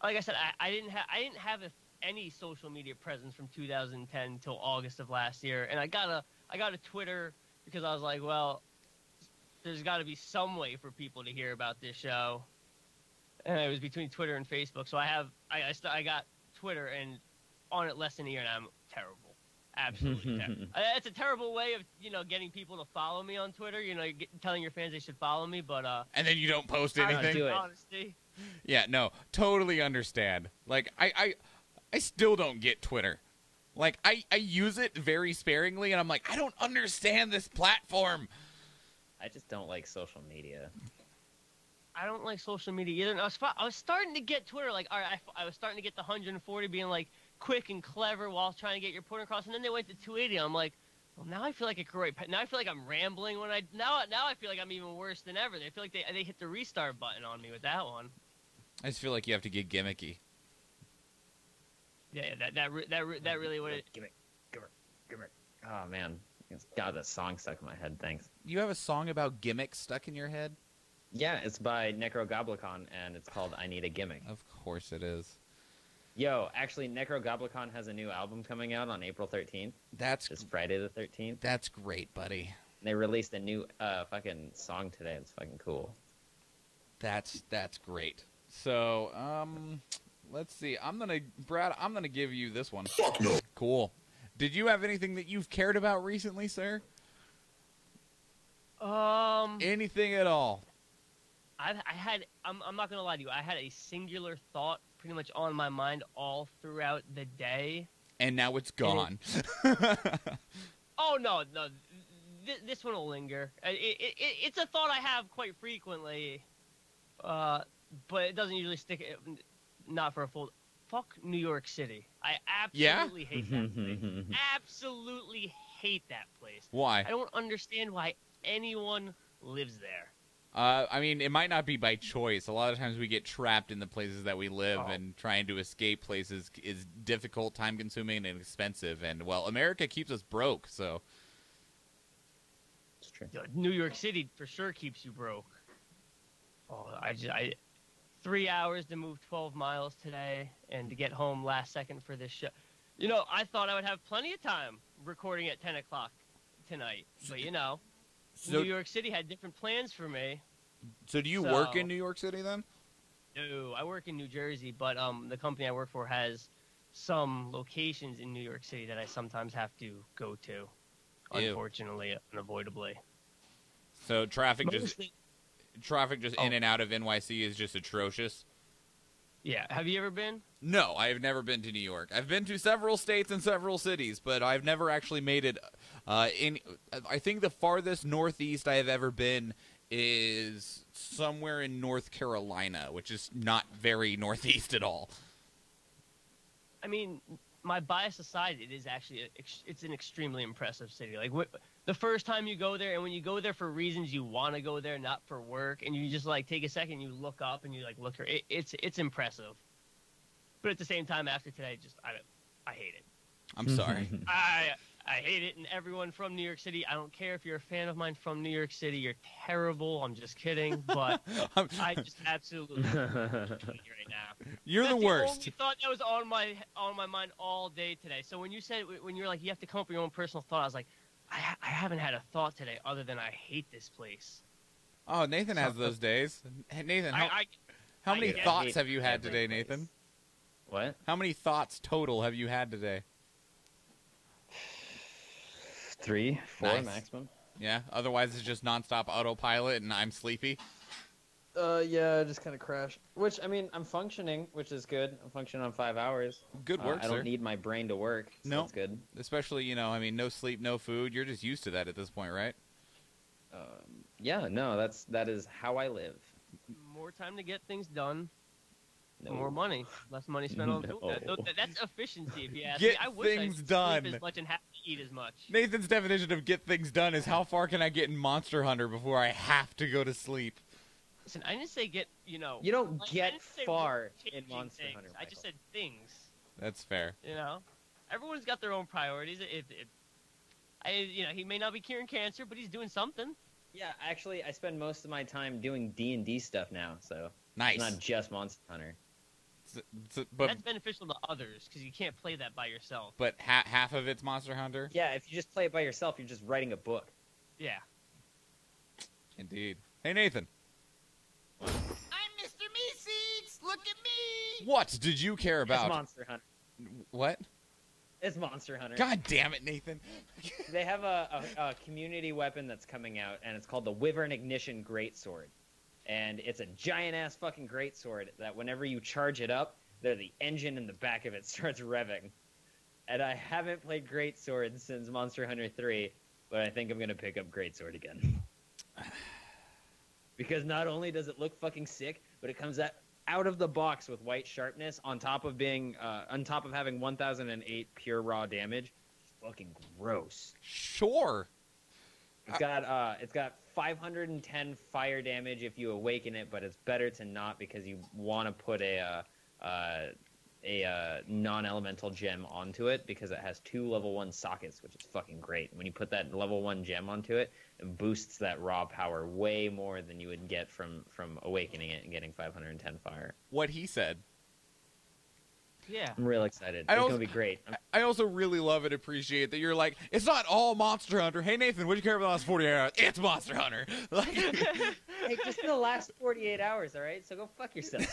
Like I said, I didn't have any social media presence from 2010 until August of last year, and I got a Twitter because I was like, well, there's got to be some way for people to hear about this show, and it was between Twitter and Facebook. So I got Twitter and on it less than a year, and I'm terrible, absolutely terrible. It's a terrible way of getting people to follow me on Twitter. Telling your fans they should follow me, but and then you don't post anything. Do it. Honesty. Yeah, no, totally understand. Like, I still don't get Twitter. Like, I use it very sparingly, and I'm like, I don't understand this platform. I just don't like social media. I don't like social media either. And I was starting to get Twitter. Like, all right, I was starting to get the 140 being, like, quick and clever while trying to get your point across. And then they went to 280. I'm like, well, now I feel like now I feel like I'm rambling now I feel like I'm even worse than ever. They feel like they hit the restart button on me with that one. I just feel like you have to get gimmicky. Yeah, that really what it. Gimmick. Oh man, God, that song stuck in my head. Thanks. You have a song about gimmicks stuck in your head? Yeah, it's by Necrogoblicon, and it's called "I Need a Gimmick." Of course it is. Yo, actually, Necrogoblicon has a new album coming out on April 13th. It's Friday the 13th. That's great, buddy. They released a new fucking song today. It's fucking cool. That's great. So, let's see. Brad, I'm gonna give you this one. Fuck no. Cool. Did you have anything that you've cared about recently, sir? Anything at all? I'm not gonna lie to you. I had a singular thought pretty much on my mind all throughout the day. And now it's gone. Oh no. This one will linger. It's a thought I have quite frequently, but it doesn't usually stick. Not for a full. Fuck New York City. I absolutely hate that place. Absolutely hate that place. Why? I don't understand why anyone lives there. I mean, it might not be by choice. A lot of times we get trapped in the places that we live, and trying to escape places is difficult, time-consuming, and expensive. And, well, America keeps us broke, so. It's true. New York City for sure keeps you broke. Oh, 3 hours to move 12 miles today, and to get home last second for this show. I thought I would have plenty of time recording at 10 o'clock tonight, but New York City had different plans for me. So do you work in New York City then? No, I work in New Jersey, but the company I work for has some locations in New York City that I sometimes have to go to, unfortunately, unavoidably. So traffic just in and out of NYC is just atrocious. Yeah. Have you ever been? No, I have never been to New York. I've been to several states and several cities, but I've never actually made it I think the farthest northeast I have ever been is somewhere in North Carolina, which is not very northeast at all. I mean, my bias aside, it is actually it's an extremely impressive city. Like the first time you go there, and when you go there for reasons you want to go there, not for work, and you just like take a second, you look up and you like look her. It's impressive. But at the same time, after today, I hate it. I'm sorry. I hate it, and everyone from New York City, I don't care if you're a fan of mine from New York City, you're terrible. I'm just kidding, but I just absolutely hate it right now. You're the worst. That's the only thought that was on my mind all day today. So when you're like, you have to come up with your own personal thought, I was like, I haven't had a thought today other than I hate this place. Oh, Nathan has those days. Nathan, how many thoughts have you had today, Nathan? What? How many thoughts total have you had today? 3, 4 Nice. maximum. Yeah, otherwise it's just nonstop autopilot and I'm sleepy. Yeah, I just kind of crashed. Which, I mean, I'm functioning, which is good. I'm functioning on 5 hours. Good work, I sir. don't need my brain to work, so No. that's good. Especially, no sleep, no food. You're just used to that at this point, right? Yeah, no, that is how I live. More time to get things done. No. More money, less money spent on food. No. That's efficiency, if you ask Get me. I wish things I could done. sleep as much and have to eat as much. Nathan's definition of get things done is how far can I get in Monster Hunter before I have to go to sleep? Listen, I didn't say get, You don't like, I get didn't say far in changing Monster things. Hunter. I just said things. That's fair. Everyone's got their own priorities. He may not be curing cancer, but he's doing something. Yeah, actually, I spend most of my time doing D&D stuff now, so Nice. it's not just Monster Hunter. But That's beneficial to others because you can't play that by yourself. half of it's Monster Hunter? Yeah, if you just play it by yourself, you're just writing a book. Yeah. Indeed. Hey, Nathan. I'm Mr. Meeseeks! Look at me! What did you care It's about? Monster Hunter. What? It's Monster Hunter. God damn it, Nathan. They have a community weapon that's coming out, and it's called the Wyvern Ignition Greatsword. And it's a giant-ass fucking greatsword that whenever you charge it up, the engine in the back of it starts revving. And I haven't played Greatsword since Monster Hunter 3, but I think I'm going to pick up Greatsword again. Because not only does it look fucking sick, but it comes out of the box with white sharpness on top of having 1008 pure raw damage. It's fucking gross. Sure. It's got 510 fire damage if you awaken it, but it's better to not because you want to put a non-elemental gem onto it because it has 2 level 1 sockets, which is fucking great. When you put that level 1 gem onto it, it boosts that raw power way more than you would get from awakening it and getting 510 fire. What he said. Yeah. I'm real excited. I It's also- gonna be great. I also really love and appreciate that you're like, it's not all Monster Hunter. Hey, Nathan, what do you care about the last 48 hours? It's Monster Hunter. Like, Hey, just in the last 48 hours, all right? So go fuck yourself.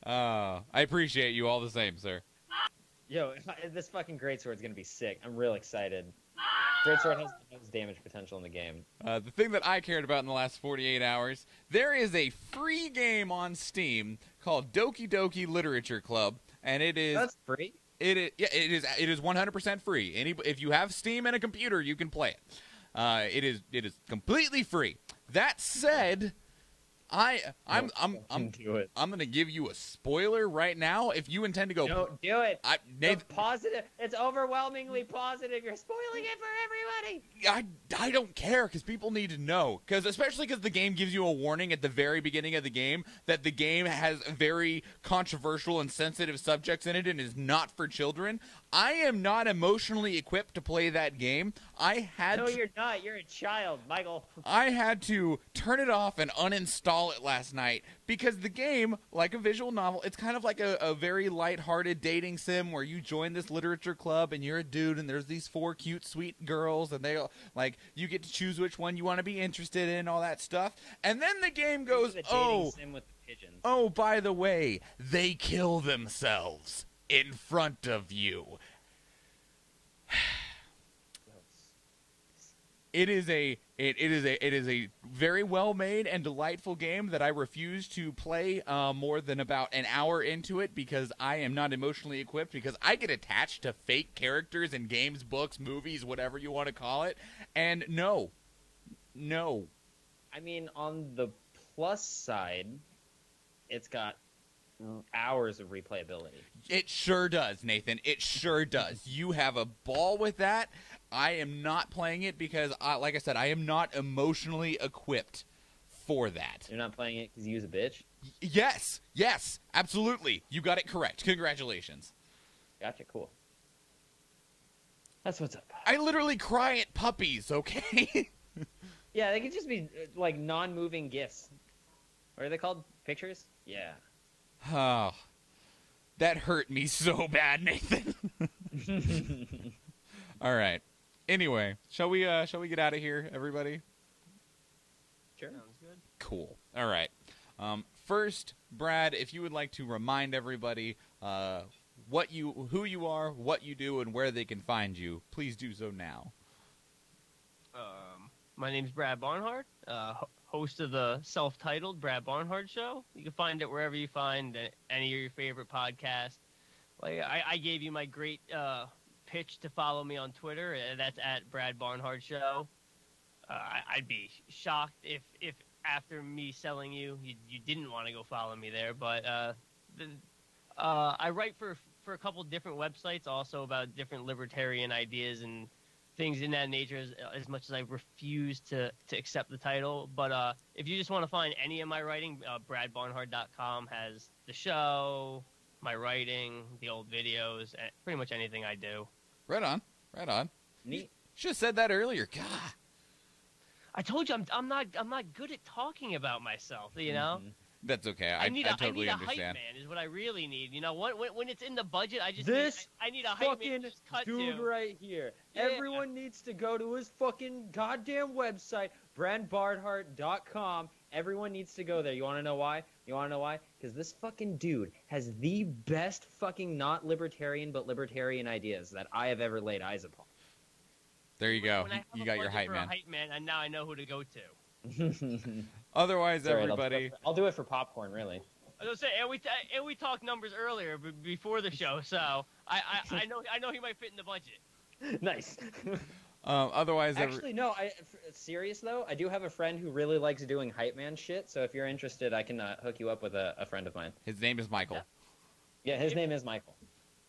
I appreciate you all the same, sir. Yo, this fucking greatsword's gonna be sick. I'm real excited. Greatsword has the most damage potential in the game. The thing that I cared about in the last 48 hours, there is a free game on Steam called Doki Doki Literature Club, and it is That's free. it is 100% free. If you have Steam and a computer, you can play it. It is completely free. That said, I'm Do it. going to give you a spoiler right now. If you intend to go, Don't do it. Nathan, It's positive. It's overwhelmingly positive. You're spoiling it for everybody. I don't care because people need to know. Especially because the game gives you a warning at the very beginning of the game that the game has very controversial and sensitive subjects in it and is not for children. I am not emotionally equipped to play that game. No, you're not. You're a child, Michael. I had to turn it off and uninstall it last night because the game, like a visual novel, it's kind of like a very lighthearted dating sim where you join this literature club and you're a dude and there's these 4 cute, sweet girls and they like you get to choose which one you want to be interested in, all that stuff. And then the game goes, It's a dating sim with the pigeons. oh, by the way, they kill themselves in front of you. It is a very well made and delightful game that I refuse to play more than about an hour into it because I am not emotionally equipped because I get attached to fake characters in games, books, movies, whatever you want to call it. And no, No. I mean, on the plus side, it's got hours of replayability. It sure does, Nathan. It sure does. You have a ball with that. I am not playing it because, like I said, I am not emotionally equipped for that. You're not playing it because you use a bitch? Yes, absolutely. You got it correct. Congratulations. Gotcha, cool. That's what's up. I literally cry at puppies, okay? Yeah, they could just be, like, non-moving GIFs. What are they called? Pictures? Yeah. Oh, that hurt me so bad, Nathan. All right. Anyway, shall we get out of here, everybody? Sure. Sounds good. Cool. All right. First, Brad, if you would like to remind everybody who you are, what you do, and where they can find you, please do so now. My name's Brad Barnhard, host of the self-titled Brad Barnhard Show. You can find it wherever you find any of your favorite podcasts. Like I gave you my great pitch to follow me on Twitter. That's at Brad Barnhard Show. I'd be shocked if after me selling you didn't want to go follow me there. But I write for a couple different websites also about different libertarian ideas and things in that nature, as much as I refuse to accept the title. But if you just want to find any of my writing, bradbarnhard.com has the show, my writing, the old videos, pretty much anything I do. Right on. Neat. Should have said that earlier. God. I told you I'm not good at talking about myself, you know? Mm-hmm. That's okay. I need totally a understand. hype man is what I really need. You know, when it's in the budget, I need a hype man fucking to just cut dude to. right here. Yeah. Everyone needs to go to his fucking goddamn website, brandbarnhart.com. Everyone needs to go there. You want to know why? Because this fucking dude has the best fucking not libertarian but libertarian ideas that I have ever laid eyes upon. There you go. When I have You a got your budget hype for man. a hype man, and now I know who to go to. Otherwise, Sorry, everybody. I'll do it for popcorn, really. I was gonna say, and we talked numbers earlier before the show, so I know he might fit in the budget. Nice. Otherwise, Actually, no. Serious though, I do have a friend who really likes doing hype man shit. So if you're interested, I can hook you up with a friend of mine. his name is Michael. Yeah, his name is Michael.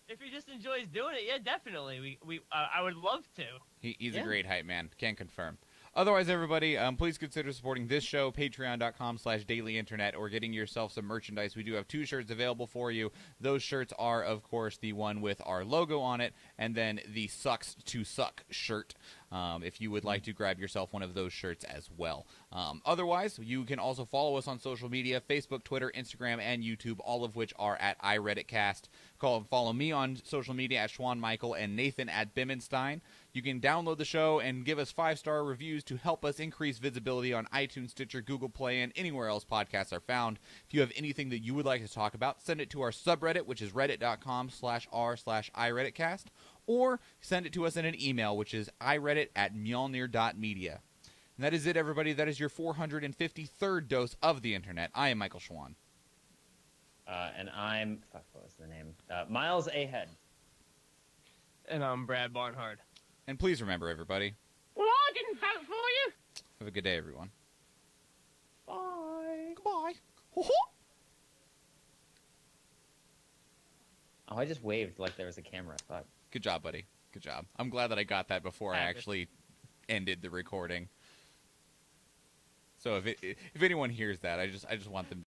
If he just enjoys doing it, yeah, definitely. I would love to. He's Yeah. a great hype man. Can confirm. Otherwise, everybody, please consider supporting this show, patreon.com/dailyinternet, or getting yourself some merchandise. We do have 2 shirts available for you. Those shirts are, of course, the one with our logo on it, and then the Sucks to Suck shirt, if you would like to grab yourself one of those shirts as well. Otherwise, you can also follow us on social media, Facebook, Twitter, Instagram, and YouTube, all of which are at iReaditCast. Follow me on social media at Schwahn Michael and Nathan at Bimmenstein. You can download the show and give us 5-star reviews to help us increase visibility on iTunes, Stitcher, Google Play, and anywhere else podcasts are found. If you have anything that you would like to talk about, send it to our subreddit, which is reddit.com/r/iReaditCast, or send it to us in an email, which is iReadit@mjolnir.media. And that is it, everybody. That is your 453rd dose of the internet. I am Michael Schwahn. And I'm what was the name? Miles Ahead. And I'm Brad Barnhard. And please remember, everybody, Well, I didn't vote for you. have a good day, everyone. Bye. Goodbye. Oh, I just waved like there was a camera. Fuck. Good job, buddy. Good job. I'm glad that I got that before I Practice. actually ended the recording. So if anyone hears that, I just want them